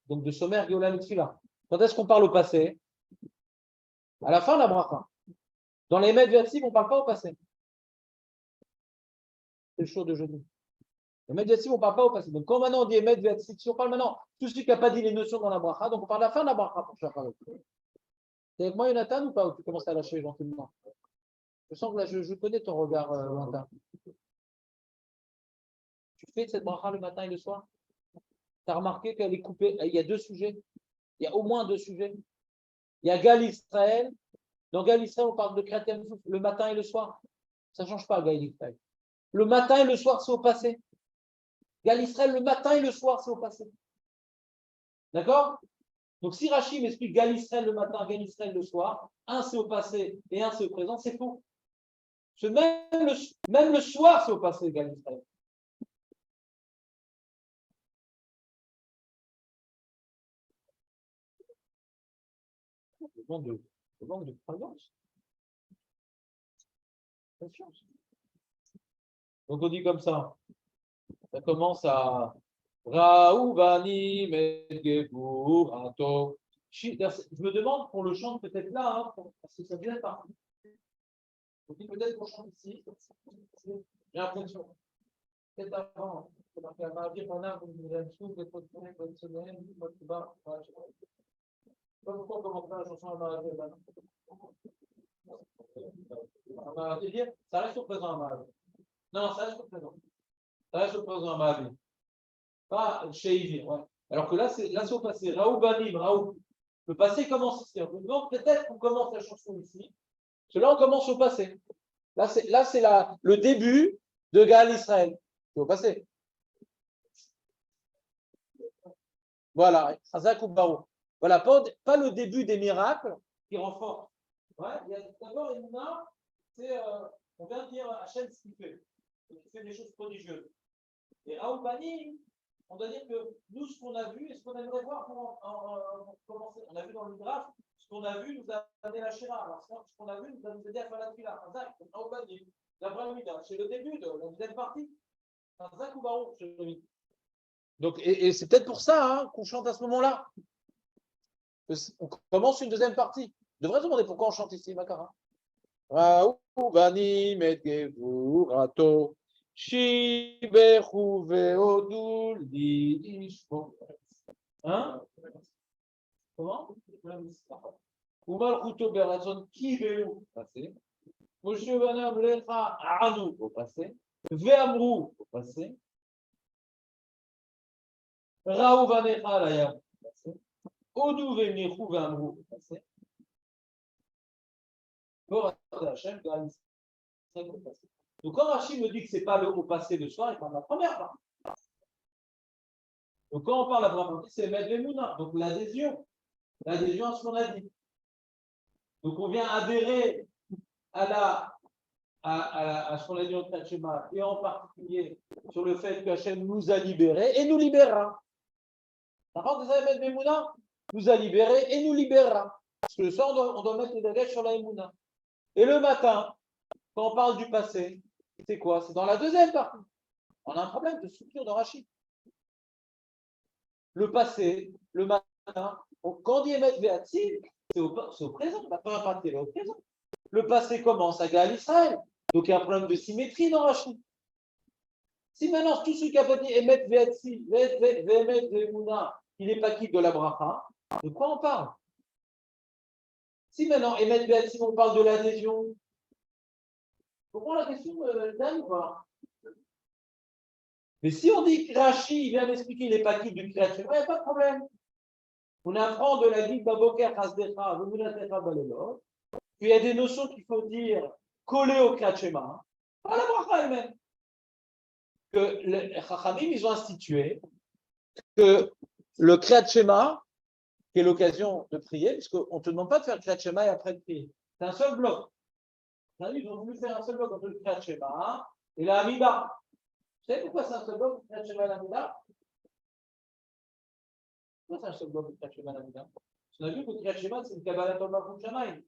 Donc, de sommaire, Géola, Mitzvila. Quand est-ce qu'on parle au passé? À la fin de la bracha. Dans les Emet Ve'atziv, on ne parle pas au passé. C'est le jour de jeudi. Les Emet Ve'atziv, on ne parle pas au passé. Donc, quand maintenant on dit Emet Ve'atziv, si on parle maintenant, tout celui qui n'a pas dit les notions dans la bracha, donc on parle à la fin de la bracha pour chaque fois. T'es avec moi, Jonathan, ou pas? Ou tu commences à lâcher gentiment? Je sens que là, je connais ton regard lointain. Tu fais cette bracha le matin et le soir? Tu as remarqué qu'elle est coupée? Il y a deux sujets. Il y a au moins deux sujets. Il y a Gal Israël. Dans Gal Israël, on parle de Kriyat Souf le matin et le soir. Ça ne change pas, Gal Israël. Le matin et le soir, c'est au passé. Gal Israël, le matin et le soir, c'est au passé. D'accord? Donc, si Rachid m'explique Gal Israël le matin, Gal Israël le soir, un c'est au passé et un c'est au présent, c'est faux. Même le soir, c'est au passé, Gal Israël. Le manque de présence. Confiance. Donc, on dit comme ça. Ça commence à Raoubani Medgebour Anto. Je me demande qu'on le chante peut-être là, hein, parce que ça vient pas. On dit peut-être qu'on chante ici. J'ai l'impression. Peut-être avant. On va dire qu'on a une chose, des bonne semaine, bonne bas. Je ne sais pas pourquoi on commence la chanson à Maraville. Ça reste au présent à Maraville. Non, ça reste au présent. Ça reste au présent à Maraville. Pas chez Ivy, ouais. Alors que là, c'est au passé. Raoul Banim, Raoul. Le passé commence ici. Donc, peut-être qu'on commence la chanson ici. Parce que là, on commence au passé. Là, c'est le début de Gal Israël. C'est au passé. Voilà. Chazak ou Barou. Voilà. Pas le début des miracles qui renforcent. Ouais. Il y a d'abord une main, on vient de dire Hachem ce qu'il fait. Il fait des choses prodigieuses. Et Raoul Banim, On doit dire que nous, ce qu'on a vu et ce qu'on aimerait voir pour commencer, on a vu dans le Midrash, ce qu'on a vu nous a amené la Shira. Alors, ce qu'on a vu nous a nous aider à faire la Tfila. Un Zak, un Obadi, la Brahmida, c'est le début de la deuxième partie. Un Zak ou Baruch, c'est le début. Donc, et c'est peut-être pour ça qu'on chante à ce moment-là. On commence une deuxième partie. On devrait se demander pourquoi on chante ici, Makara. Raouvani Medgevurato, Shibechu Veodul Dishmo. Hein? Comment? Umalchuto Berazon Kiveu, au passé. Moshe Banam Lecha Anu, au passé. Veamrou, au passé. Raouvanecha Layam, au passé. Odu Venichu Veamrou, au passé. Donc, quand Rachid me dit que ce n'est pas le au passé de soi, il parle de la première partie. Donc, quand on parle de la première partie, c'est mettre les mouna, donc l'adhésion à ce qu'on a dit. Donc, on vient adhérer à ce qu'on a dit au Tachema, et en particulier sur le fait qu'Hachem nous a libérés et nous libérera. D'accord, vous avez mettre les mouna, nous a libérés et nous libérera. Parce que le soir, on doit mettre les dégâts sur la mouna. Et le matin, quand on parle du passé, c'est quoi? C'est dans la deuxième partie. On a un problème de structure de Rachid. Le passé, le matin, quand on dit émettre Véati, c'est au présent. La première partie est au présent. Le passé commence à Gaal Israël. Donc il y a un problème de symétrie dans Rachid. Si maintenant tout ce qui a pas dit émettre Véati, émettre Vémouna, il n'est pas quitte de la bracha, de quoi on parle? Si maintenant émettre Véati, on parle de l'adhésion, comprends la question, Dan, ou pas? Mais si on dit que Rashi vient d'expliquer les paquets du Kriyat Shema, il n'y a pas de problème. On apprend de la vie Baboker Hasdecha, Vemunatecha Balelot, qu'il y a des notions qu'il faut dire collées au Kriyat Shema, pas la bracha elle-même. Que les Chachamim, ils ont institué que le Kriyat Shema, qui est l'occasion de prier, puisqu'on ne te demande pas de faire le Kriyat Shema et après de prier. C'est un seul bloc. Ils ont voulu faire un seul bloc entre le Kriyat Shema et la Hamidah. Vous savez pourquoi c'est un seul bloc, le Kriyat Shema et la Hamidah? Pourquoi c'est un seul bloc, le Kriyat Shema et la Hamidah? On a vu que le Kriyat Shema, c'est une Kabbalat Malchut Shamayim. Le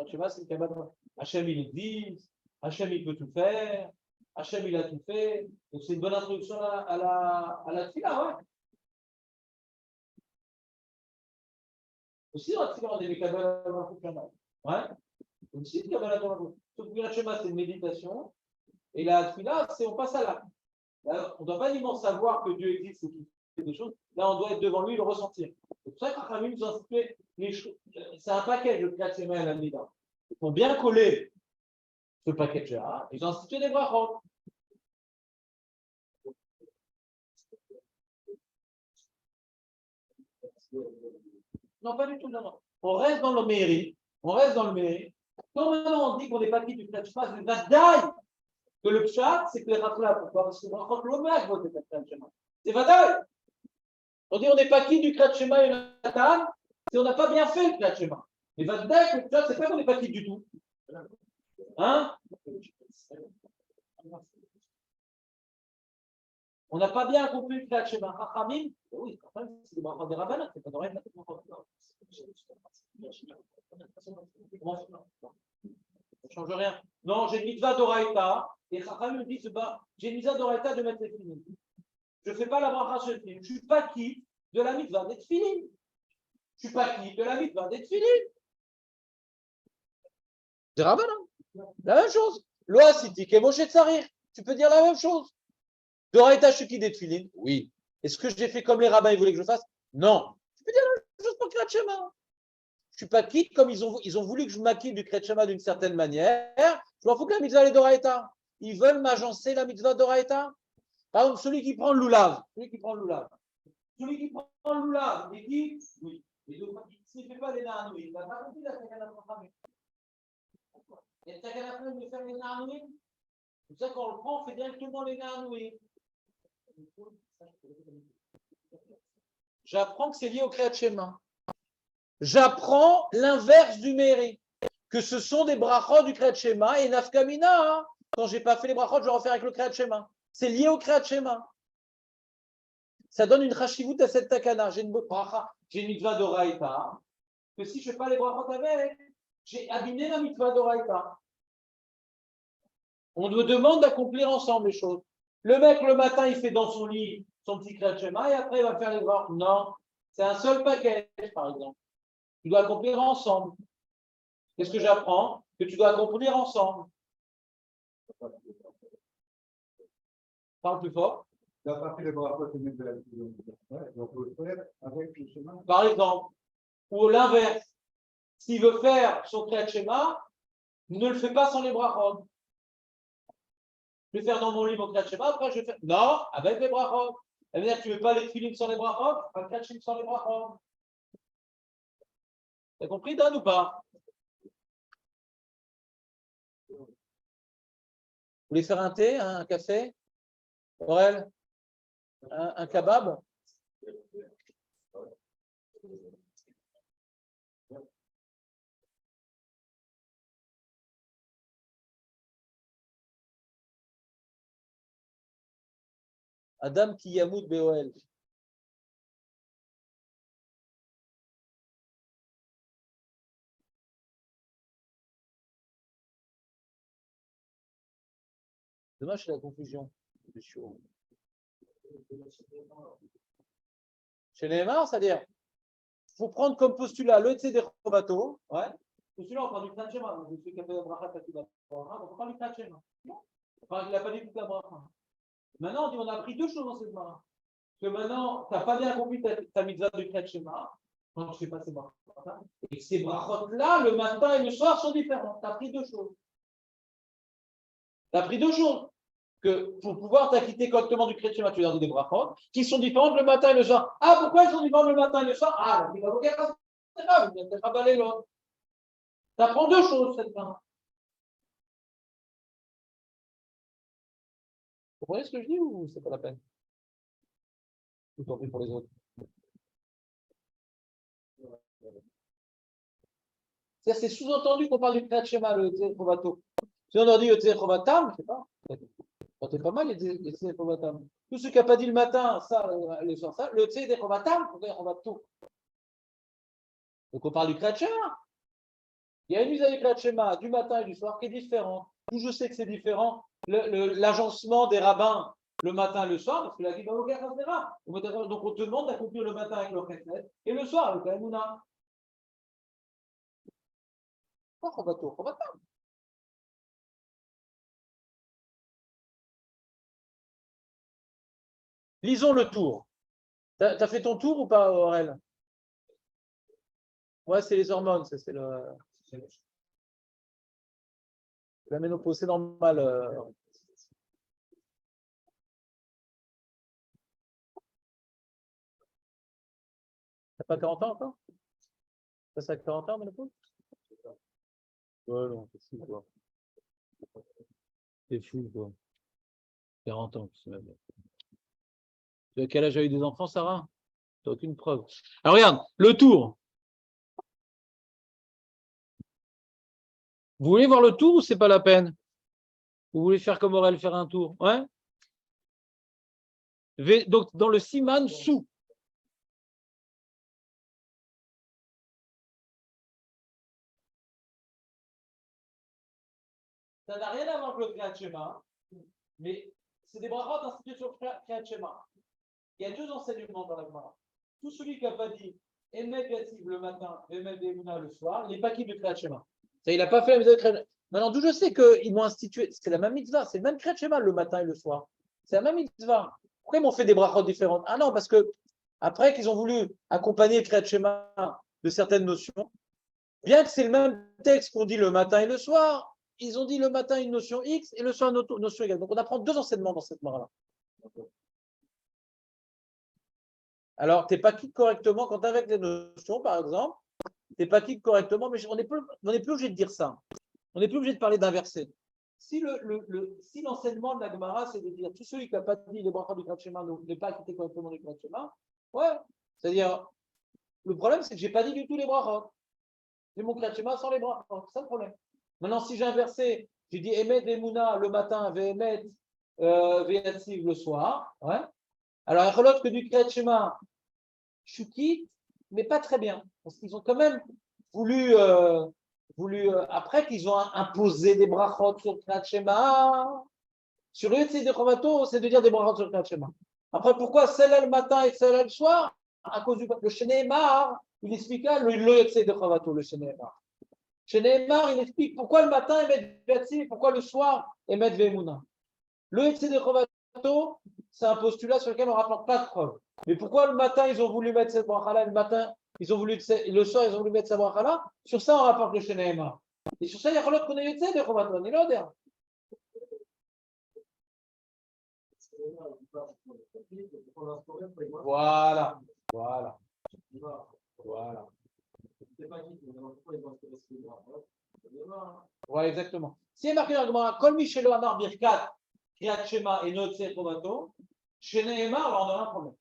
Kriyat Shema, c'est une Kabbalat. Hachem, il existe. Hachem, il peut tout faire. Hachem, il a tout fait. Donc, c'est une bonne introduction à la Tfila, ouais. Aussi, dans la Tfila, on a des Kabbalat Malchut Shamayim. Ouais. Aussi, une Kabbalat Malchut. Sauf que le Kriyat Shema, c'est une méditation. Et la Tfila, c'est on passe à l'acte. On ne doit pas uniquement savoir que Dieu existe et qu'il fait des choses. Là, on doit être devant lui et le ressentir. C'est pour ça que Rachamim nous a institué les choses. C'est un package de Kriyat Shema et la Hamidah. Ils ont bien collé ce package-là. Ils ont institué des brachot. Non, pas du tout. Non. On reste dans le mairie. On reste dans le mairie. Quand maintenant on dit qu'on n'est pas quitte du Kriyat Shema, c'est Vadaï. Que le pshat, c'est que les rafla, pourquoi? Parce que le brachot l'omag vote le Kriyat Shema. C'est Vadaï. On dit on n'est pas quitte du Kriyat Shema et le Natan, si on n'a pas bien fait le Kriyat Shema. Mais Vadaï, le pshat, c'est pas qu'on n'est pas quitte du tout. Hein? On n'a pas bien compris le Kriyat Shema. Chachamim, oui, c'est le brachot des rabbins, c'est pas d'oreille. Ça ne change rien. Non, j'ai une mitzvah d'oraïta, et Chachamim me dit, j'ai une mitzvah d'oraïta de mettre les filines. Je ne fais pas la bracha sur les filines. Je ne suis pas quitte de la mitzvah des filines. Je ne suis pas quitte de la mitzvah des filines. C'est rabbin, la même chose. Loa sitik et Moshe Tsarir. Tu peux dire la même chose. D'oraïta, je suis quitte des filines. Oui. Est-ce que j'ai fait comme les rabbins ils voulaient que je fasse? Non. Tu peux dire la même chose pour le Kriyat Shema. Je ne suis pas quitte comme ils ont voulu que je m'acquitte du Kriyat Shema d'une certaine manière. Je m'en fous que la mitzvah est d'oraïta. Ils veulent m'agencer la mitzvah d'oraïta. Par exemple, celui qui prend le loulav. Celui qui prend le loulav, il dit oui. S'il ne fait pas les nahanouim, il n'a pas compris la takana chachamim. Il y a une takana chachamim de faire les nahanouim. C'est pour ça qu'on le prend, on fait directement les nahanouim. J'apprends que c'est lié au Kriyat Shema. J'apprends l'inverse du mérite, que ce sont des brachot du Kriyat Shema et nafkamina. Hein. Quand je n'ai pas fait les brachot, je vais refaire avec le Kriyat Shema. C'est lié au Kriyat Shema. ça donne une chashivut à cette takana. J'ai une bracha, j'ai une mitzvah d'oraïta, que si je ne fais pas les brachot avec, j'ai abîmé la mitzvah d'oraïta. On nous demande d'accomplir ensemble les choses. Le mec, le matin, il fait dans son lit son petit kriyat shema et après, il va faire les brachot. Non, c'est un seul paquet, par exemple. Tu dois accomplir ensemble. Qu'est-ce que j'apprends? Que tu dois accomplir ensemble. Parle plus fort. Par exemple, ou l'inverse, s'il veut faire son kriyat shema, ne le fais pas sans les brachot. Je vais faire dans mon lit mon kriyat shema, après je vais faire. Non, avec les brachot. Ça veut dire que tu ne veux pas les films sans les brachot, pas le kriyat shema sans les brachot. T'as compris, Dan, ou pas? Vous voulez faire un thé, un café? Aurel? Un kebab? Adam qui yamout BOL. Dommage, c'est la confusion. Chez Neymar, c'est-à-dire, il faut prendre comme postulat le Tzedek Chovato. Ouais. Postulat, on parle du Kriyat Shema. Je suis capable de bracha, on parle du Kriyat Shema. Enfin, il n'a pas dit toute la bracha. Maintenant, on a appris deux choses dans cette bracha. Que maintenant, tu n'as pas bien compris ta mitzvah de Kriyat Shema. Quand je ne fais pas ces brachot. Et ces brachot-là, le matin et le soir, sont différents. Tu as appris deux choses. Tu as appris deux choses. Que pour pouvoir t'acquitter correctement du Kriyat Shema, tu dois dire des brachot, qui sont différentes le matin et le soir. Ah, pourquoi elles sont différentes le matin et le soir? Ah, il va vous dire, c'est grave, il va te l'autre. Tu apprends deux choses cette fin. Vous comprenez ce que je dis ou c'est pas la peine? Ou tant pis pour les autres. C'est sous-entendu qu'on parle du Kriyat Shema, le Tzedek Chovato. Si on leur dit le Tzedek Chovatam, je sais pas. C'est pas mal les Tzedek Chovatam. Tout ce qui n'a pas dit le matin, ça, le soir, ça, le Tzedek Chovatam, on va tout. Donc on parle du Kriyat Shema. Il y a une mise avec Kriyat Shema du matin et du soir qui est différente. Où je sais que c'est différent, l'agencement des rabbins le matin et le soir, parce que la Guiba Ogar, donc on te demande d'accomplir le matin avec le Chesed et le soir avec la Emouna. Pas Chovato, Chovatam. Lisons le tour. T'as fait ton tour ou pas, Aurel? Ouais, c'est les hormones, c'est la ménopause, c'est normal. T'as pas 40 ans encore? T'as ça 40 ans, ménopause? Ouais, non, c'est fou, quoi. C'est fou, quoi. 40 ans, c'est même. Tu as quel âge a eu des enfants, Sarah? T'as aucune preuve. Alors, regarde, le tour. Vous voulez voir le tour ou c'est pas la peine? Vous voulez faire comme Aurel, faire un tour? Ouais? Donc, dans le Siman, sous. Ça n'a rien à voir avec le Kriyat Shema, mais c'est des brachot institués sur le Kriyat Shema. Il y a deux enseignements dans la Gemara. Tout celui qui n'a pas dit Emet Yativ le matin, Emet Emouna le soir, il n'est pas qui de Kriyat Shema. Il n'a pas fait la mitzvah de Kriyat Shema. Maintenant, d'où je sais qu'ils m'ont institué, c'est la même mitzvah, c'est le même Kriyat Shema le matin et le soir. C'est la même mitzvah. Pourquoi ils m'ont fait des brachot différentes? Ah non, parce que après qu'ils ont voulu accompagner le Kriyat Shema de certaines notions, bien que c'est le même texte qu'on dit le matin et le soir, ils ont dit le matin une notion X et le soir une notion Y. Donc on apprend deux enseignements dans cette mara-là. Alors, tu n'es pas quitte correctement quand tu avec les notions, par exemple, tu n'es pas quitte correctement, mais on n'est plus obligé de dire ça. On n'est plus obligé de parler d'inverser. Si l'enseignement de la Gemara, c'est de dire tout celui qui n'a pas dit les brachot du Kriyat Shema n'est pas quitté correctement du Kriyat Shema, ouais. C'est-à-dire, le problème, c'est que je n'ai pas dit du tout les brachot. J'ai mon Kriyat Shema sans les brachot. C'est ça le problème. Maintenant, si j'ai inversé, j'ai dit Emet Emouna le matin, Ve'emet Ve'yativ le soir, ouais. Alors, il y a l'autre que du Kriyat Shema, chouki, mais pas très bien. Parce qu'ils ont quand même voulu, après qu'ils ont imposé des brachot sur le Kriyat Shema, sur le Yotze de Chovato, c'est de dire des brachot sur le Kriyat Shema. Après, pourquoi celle-là le matin et celle-là le soir? À cause du le Sheneemar, il expliqua le Yotze de Chovato, le Sheneemar. Sheneemar, il explique pourquoi le matin émettre Ve'atzim et pourquoi le soir émettre Ve'emuna. Le Yotze de Chovato, c'est un postulat sur lequel on ne rapporte pas de preuve. Mais pourquoi le matin ils ont voulu mettre cette bracha-là, le matin ils ont voulu, le soir ils ont voulu mettre cette bracha-là? Sur ça on rapporte le Sheneemar. Et sur ça il y a l'autre qu'on a Yotze de Chovato, on est là derrière. Voilà, voilà, voilà. Voilà, exactement. Si il y a marqué dans le Gemara, Kol Michelo Amar Birkat, Kriyat Shema et Yotze Chovato, chez Nehemar, alors on aura un problème.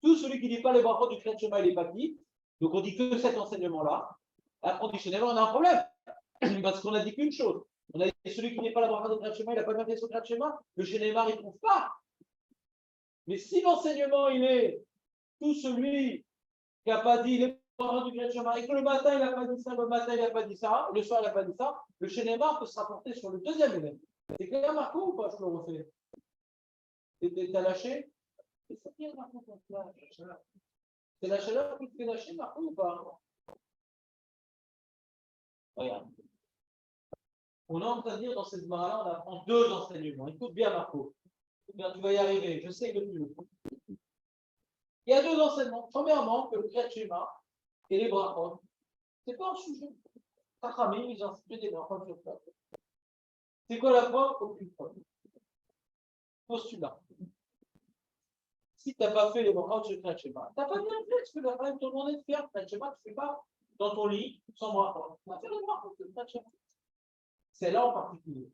Tout celui qui ne dit pas les brachot du Kriyat Shema, il n'est pas dit. Donc on dit que cet enseignement-là. Après on dit chez Nehemar, on a un problème. Parce qu'on a dit qu'une chose. On a dit celui qui n'est pas la bracha du Kriyat Shema, il n'a pas bien fait son Kriyat Shema, le chez Nehemar, il ne trouve pas. Mais si l'enseignement, il est tout celui qui n'a pas dit les brachot du Kriyat Shema, et que le matin, il n'a pas dit ça, le matin, il n'a pas dit ça, le soir, il n'a pas dit ça, le chez Nehemar peut se rapporter sur le deuxième élément. C'est clair, Marco, ou pas? Je le refais. T'as lâché? C'est bien, Marco, c'est la chaleur qui te fait lâcher, Marco, ou pas? Regarde. On est en train de dire dans cette mara-là, on apprend deux enseignements. Écoute bien, Marco. Écoute bien, tu vas y arriver. Je sais que tu le fais. Il y a deux enseignements. Premièrement, que le Kriyat Shema et les brachot, c'est pas un sujet. Chachamim, ils ont institué des brachot sur ça. C'est quoi la preuve? Aucune preuve. Postulat. Si tu n'as pas fait les brachot sur le Kriyat Shema, tu n'as pas bien fait ce que la femme t'a demandé de faire. Le Kriyat Shema, tu ne fais pas dans ton lit sans brachot. Tu vas faire les brachot sur le Kriyat Shema. C'est là en particulier.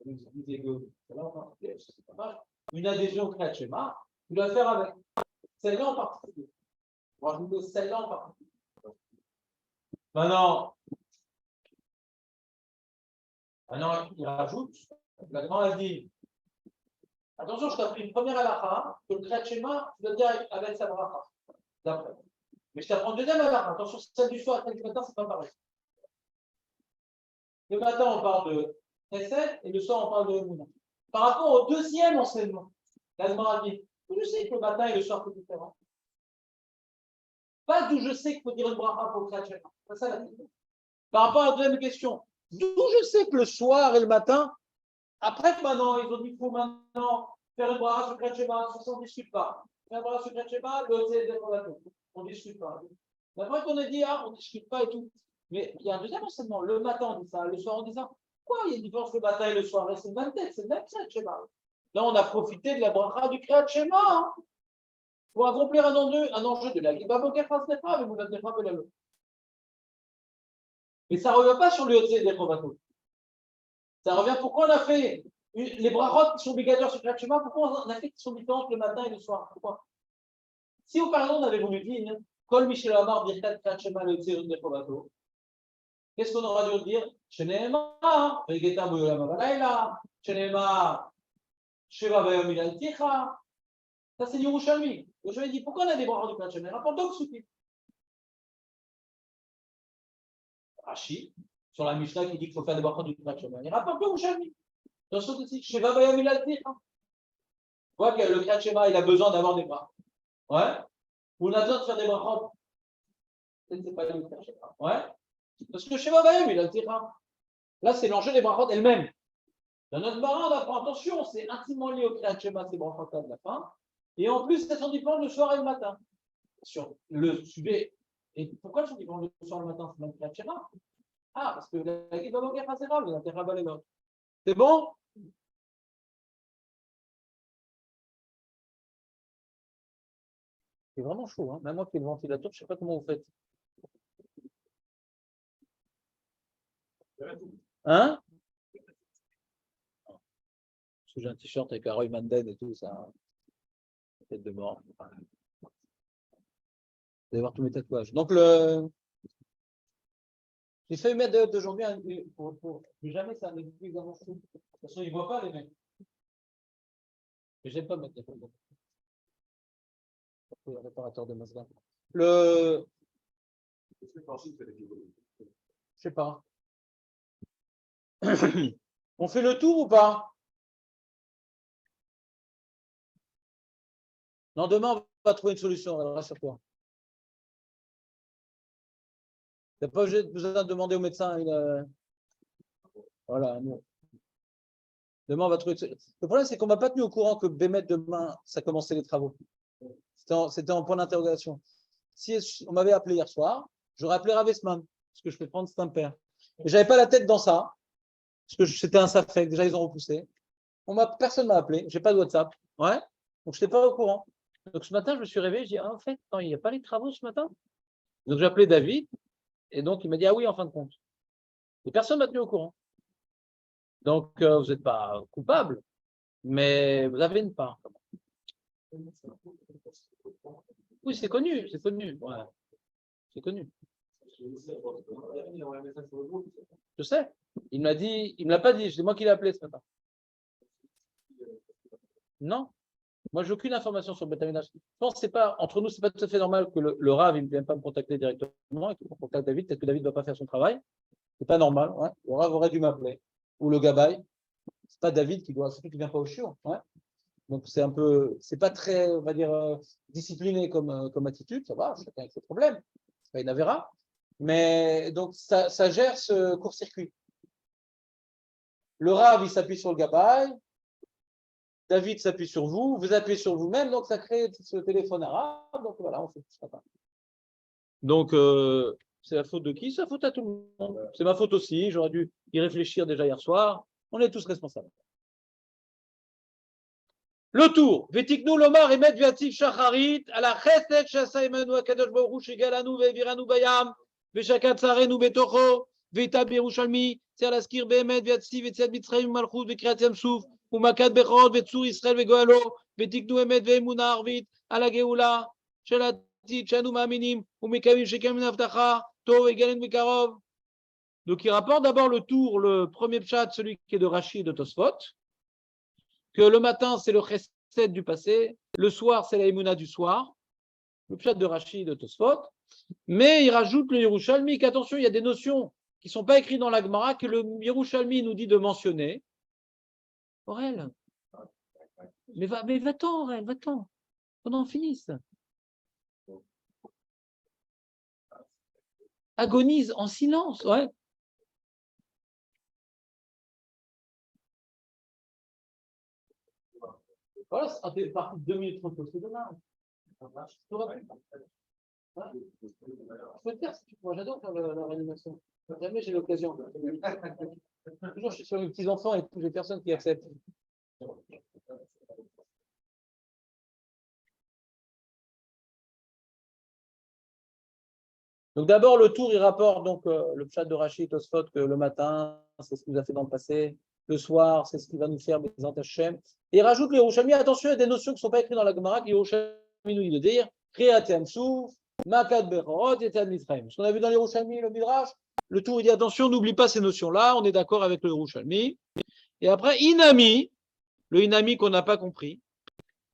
C'est là en particulier. C'est pas mal. Une adhésion au Kriyat Shema, tu dois faire avec. Celle-là en particulier. Moi, je vous dis celle-là en particulier. Maintenant, il rajoute, la grande a dit, attention, je t'ai appris une première halakha, que le Kriyat Shema, tu dois dire avec sa bracha. D'après. Mais je t'apprends une deuxième halakha. Attention, celle du soir et celle du matin, c'est pas pareil. Le matin, on parle de Chesed et le soir, on parle de Mouna. Par rapport au deuxième enseignement, la Gemara dit, je sais que le matin et le soir, c'est différent. Pas d'où je sais qu'il faut dire une bracha pour le Kriyat Shema. C'est ça la question. Par rapport à la deuxième question, d'où je sais que le soir et le matin, après que maintenant, ils ont dit qu'il faut maintenant faire une bracha sur le Kriyat Shema, on ne discute pas. Faire une bracha sur le Kriyat Shema, le Yotze de Chovato. On ne discute pas. Après qu'on a dit, on ne discute pas et tout. Mais il y a un deuxième enseignement. Le matin, on dit ça. Le soir, on dit ça. Pourquoi il y a une différence le matin et le soir? C'est le même tête, c'est le même Kriyat Shema. Là, on a profité de la bracha du Kriyat Shema. Hein, pour accomplir un enjeu de la Liba Boker Fasnefa, mais vous n'avez pas de la loi. Mais ça ne revient pas sur le Yotze de Chovato. Ça revient pourquoi on a fait les brachot qui sont obligatoires sur le Kriyat Shema, pourquoi on a fait qui sont différentes le matin et le soir? Pourquoi? Si au par exemple on avait voulu dire Kol Michel Amar Birkat Kriyat Shema le Yotze de Chovato, qu'est-ce qu'on aura dû dire? Sheneemar, Vegeta Boyolam Avalayla, Sheneemar, Sheva Bayom Ilalticha. Ça c'est Yerushalmi. Je lui ai dit pourquoi on a des brachot du Kriyat Shema? Rapportons que souci. Rashi, sur la Mishnah qui dit qu'il faut faire des brachot du Kriyat Shema. Il rapporte Yerushalmi. Dans ce aussi, Sheva Bayom Ilalticha. Tu vois que le Kriyat Shema, il a besoin d'avoir des brachot. Ouais. On a besoin de faire des brachot. C'est pas le Kriyat Shema. Ouais. Parce que Sheva Bayom Ilalticha. Là, c'est l'enjeu des brachot elles-mêmes. Dans notre barin, on apprend attention, c'est intimement lié au Kriyat Shema, ces brachot de la fin. Et en plus, elles sont différentes le soir et le matin. Sur le sujet. Et pourquoi elles sont différentes le soir et le matin? C'est le Kriyat Shema. Ah, parce que la guide va manquer assez grave, c'est bon? C'est vraiment chaud, hein. Même moi qui ai le ventilateur, je ne sais pas comment vous faites. Hein? Parce que j'ai un t-shirt avec un Roy Manden et tout, ça. Tête de mort. Vous allez voir tous mes tatouages. Donc, j'ai fait mettre d'aujourd'hui pour jamais ça ne plus avant tout. De toute façon, ils ne voient pas les mecs. Mais j'aime pas mettre des photos. réparateur de Mazda. Je sais pas. On fait le tour ou pas? Non, demain, on va trouver une solution, rassure-toi. Tu n'as pas besoin de demander au médecin. Voilà. Non. Demain, on va trouver. Le problème, c'est qu'on ne m'a pas tenu au courant que Bémet, demain, ça commençait les travaux. C'était en point d'interrogation. Si on m'avait appelé hier soir, j'aurais appelé Ravesman, parce que je fais prendre c'est un père. Mais je n'avais pas la tête dans ça, parce que c'était un SAFEC. Déjà, ils ont repoussé. Personne ne m'a appelé. Je n'ai pas de WhatsApp. Ouais. Donc, je n'étais pas au courant. Donc, ce matin, je me suis réveillé. Je dis, en fait, non, il n'y a pas les travaux ce matin. Donc, j'ai appelé David. Et donc, il m'a dit, ah oui, en fin de compte. Et personne ne m'a tenu au courant. Donc, vous n'êtes pas coupable, mais vous avez une part. Oui, c'est connu, c'est connu. Ouais. C'est connu. Je sais. Il m'a dit, il me l'a pas dit, c'est moi qui l'ai appelé ce matin. Non. Moi, j'ai aucune information sur le bétaminage. Je pense que c'est pas, entre nous, c'est pas tout à fait normal que le Rav, il ne vienne pas me contacter directement et qu'il contacte David. Peut-être que David ne va pas faire son travail. C'est pas normal. Ouais. Le Rav aurait dû m'appeler. Ou le Gabaï. C'est pas David qui doit, c'est lui qui vient pas au chiot. Ouais. Donc c'est un peu, c'est pas très, on va dire, discipliné comme attitude. Ça va, chacun avec ses problèmes. C'est pas une avéra. Mais donc ça gère ce court-circuit. Le Rav, il s'appuie sur le Gabaï. David s'appuie sur vous, vous appuyez sur vous-même, donc ça crée ce téléphone arabe. Donc voilà, on fait ça. Donc c'est la faute de qui? C'est la faute à tout le monde. C'est ma faute aussi. J'aurais dû y réfléchir déjà hier soir. On est tous responsables. Le tour. Vetiknu lomar emet viativ shacharit ala chesed shasa imanu akadosh baruch hu shegalanu ve'eviranu bayam ve'shakat tzarenu betocho ve'ita b'Yerushalmi tzar laskir be'emet viativ ve'tziat mitzrayim u'malchut ve'kriat yamsuf u'makat bechorot ve'tzur Yisrael ve'goalo vetiknu emet ve'emuna arvit ala geula shel atid shanu ma'aminim u'mekayim shekem min havtacha tov egalen bekarov. Donc il rapporte d'abord le tour, le premier pshat, celui qui est de Rashi et de Tosfot, que le matin, c'est le chesed du passé, le soir, c'est la émouna du soir, le pshat de Rashi et de Tosfot, mais il rajoute le Yerushalmi, qu'attention, il y a des notions qui ne sont pas écrites dans la Gemara, que le Yerushalmi nous dit de mentionner. Aurel, mais va-t'en, Aurel, va-t'en, qu'on en finisse. Agonise en silence, ouais. Voilà, ça fait partie de 2 minutes 30, c'est dommage. Je peux te faire si tu veux. J'adore faire la réanimation. Jamais j'ai l'occasion. Toujours, je suis sur les petits-enfants et toutes les personnes qui acceptent. Donc d'abord, le tour, il rapporte donc, le pshat de Rashi Tosfot que le matin, c'est ce qu'il nous a fait dans le passé. Le soir, c'est ce qu'il va nous faire Bezant Hashem. Et il rajoute le Yerushalmi. Attention, il y a des notions qui ne sont pas écrites dans la Gemara, que Yerushalmi nous dit de dire Kriyat Yamsuf, Makat Bechorot, Etan Mitzrayim. Ce qu'on a vu dans les Yerushalmi, le Midrash, le tour, il dit attention, n'oublie pas ces notions-là, on est d'accord avec le Yerushalmi. Et après, Inami, le Inami qu'on n'a pas compris,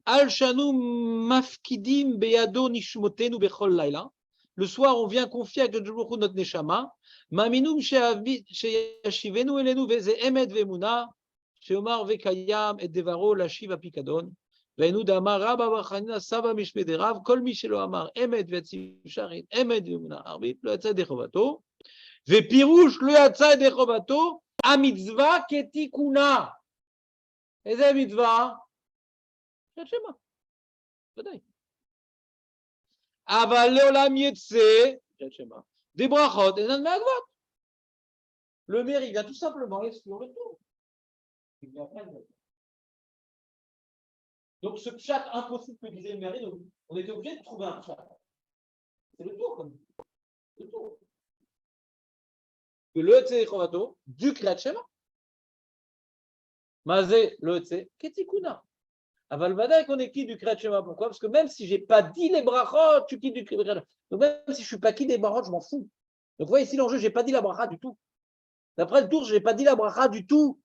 Al Shanu Mafkidim Beyado Nishmotenu Bechol Laila. Le soir, on vient confier avec le Djouroukou notre Neshama. Maminum Sheyashivenu Elenu Veze Emet Vemuna, Sheomar Vekayam et Devaro Lashiv Apikadon. Veinu Damar Rabba Bachanina Saba Mishpederav, Kol Mishelo Amar Emet Vetziv Sharit, Emet Vemuna Arbit, le Hatzai Dechovato. Vepirouche le Hatzai Dechovato, Amitzva Ketikuna. Et c'est Mitzvah. Shema. ודאי. אבל לעולם יצא, des brachot et מהגבות. Le maire, il vient tout simplement exclure le tour. Donc ce pshat impossible que disait le maire, on était obligé de trouver un pshat. C'est le tour, comme le tour. Que le Etse Chovato, du Kriyat Shema. Mazé, le Etse, Ketikuna. Aval vadaï qu'on est qui du Kriyat Shema. Pourquoi? Parce que même si je n'ai pas dit les brachot, tu quittes du Kriyat Shema. Donc même si je ne suis pas qui des brachot, je m'en fous. Donc vous voyez ici l'enjeu, je n'ai pas dit la bracha du tout. D'après le tour, je n'ai pas dit la bracha du tout.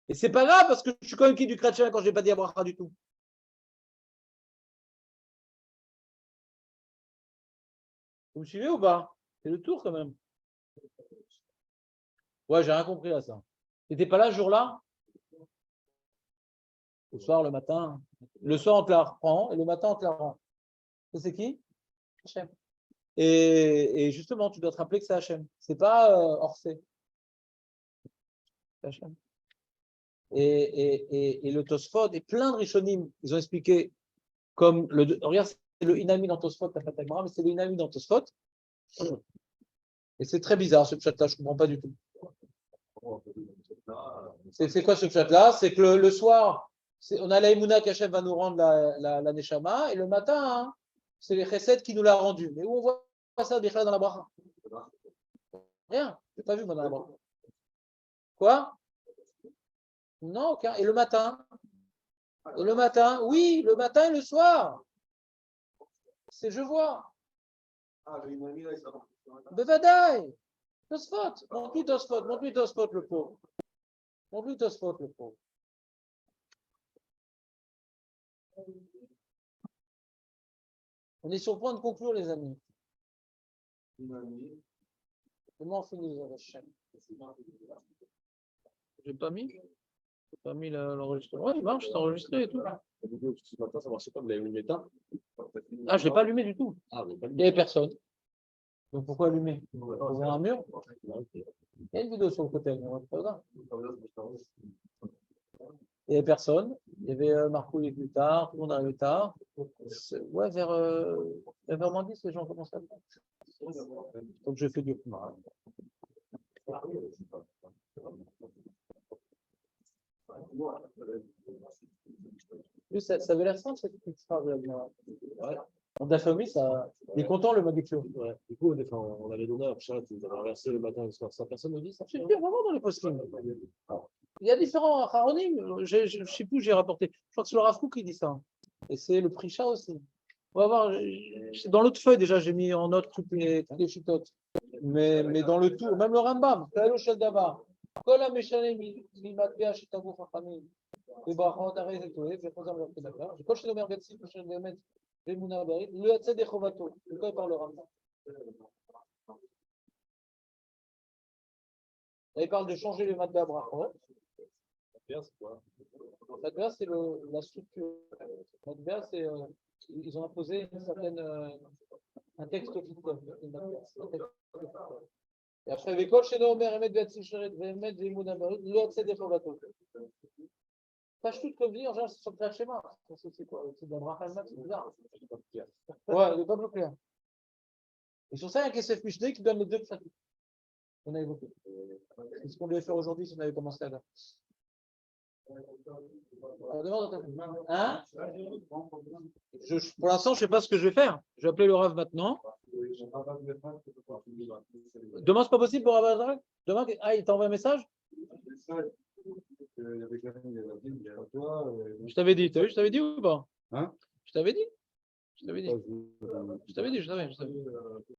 Et c'est pas grave parce que je suis quand même qui du Kriyat Shema quand je n'ai pas dit la bracha du tout. Vous me suivez ou pas? C'est le tour quand même. Ouais, j'ai rien compris à ça. T'étais pas là ce jour-là? Le soir, le matin. Le soir, on te la reprend et le matin, on te la rend. Ça, c'est qui? Hachem. Et justement, tu dois te rappeler que c'est Hachem. C'est pas Orsay. C'est Hachem. Et le Tosfot et plein de Rishonim, ils ont expliqué comme regarde, c'est le Inami dans Tosfot, t'as pas ta mais c'est le Inami dans Tosfot. Et c'est très bizarre ce chat-là, je ne comprends pas du tout. C'est quoi ce chat-là? C'est que le soir, on a la Emouna qu'Hachem va nous rendre la Neshama, et le matin, hein, c'est les Chesed qui nous l'a rendu. Mais où on voit ça dans la bracha? Rien, je n'ai pas vu moi dans la bracha. Quoi? Non, aucun. Et le matin? Et le matin? Oui, le matin et le soir. C'est je vois. Bevadaï. Tosfot. Montre-lui Tosfot. Montre-lui Tosfot, le pauvre. Montre-lui Tosfot, le pauvre. On est sur le point de conclure, les amis. Comment on finit les Hachem? J'ai pas mis? J'ai pas mis l'enregistrement. Ouais, il marche, c'est enregistré et tout. Ce matin, ça marchait pas, vous l'avez allumé tard. Ah, je l'ai pas allumé du tout. Ah, vous l'avez pas Il allumé. n'y avait personne. Donc pourquoi allumer? Ouvrir un mur? Il y a une vidéo sur le côté. Il n'y avait personne. Il y avait Marco, il est plus tard. Tout le monde arrivait tard. Ouais, vers moins 10, les gens commencent à faire. Donc je fais du ça avait l'air simple cette petite phrase. Ouais. On a famille, ça. Il est content le Magiccio. Ouais. Du coup, on avait donné un chat, vous avez renversé le matin et le soir. Ça, personne ne dit ça. C'est bien vraiment dans les postings. Il y a différents Haronim. Je ne sais plus où j'ai rapporté. Je crois que c'est le Rav Kook qui dit ça. Et c'est le Prisha aussi. On va voir. Dans l'autre feuille, déjà, j'ai mis en note toutes les chitotes. Mais dans le tout, même le Rambam, Kaelo Shel Davar, Kol HaMeshane Mimatbea Shitavu Chachamim, Bebrachot Arez Etoev, Vechozam Verkedakar, Kol Shedomer Gatsif Shel Bemet, Vemuna Barit, Le Yatzed Dechovato. De quoi il parle le Rambam? Là, il parle de changer les matbea brachot. Matbea, c'est la structure. Matbea, c'est ils ont imposé une certaine un texte officiel. Et après, Vekol Sheno Omer Emet Ve'atzil Sheret Ve'emet Ve'imuna Barit, Lo Yatzed Dechovato. Tâche toute comme dit, en général, c'est sur le schéma. C'est quoi? C'est de la bracha c'est bizarre. Ouais, il n'est pas plus clair. Et sur ça, il y a un Kesef Mishneh qui donne les deux psakim. On a évoqué. C'est ce qu'on devait faire aujourd'hui si on avait commencé à l'heure. Hein? Pour l'instant, je ne sais pas ce que je vais faire. Je vais appeler le Rav maintenant. Demain, c'est pas possible pour Rav? Demain, il t'envoie un message? Je t'avais dit, t'as vu, je t'avais dit ou pas? Hein? Je t'avais dit. Je t'avais dit. Je t'avais dit, je savais.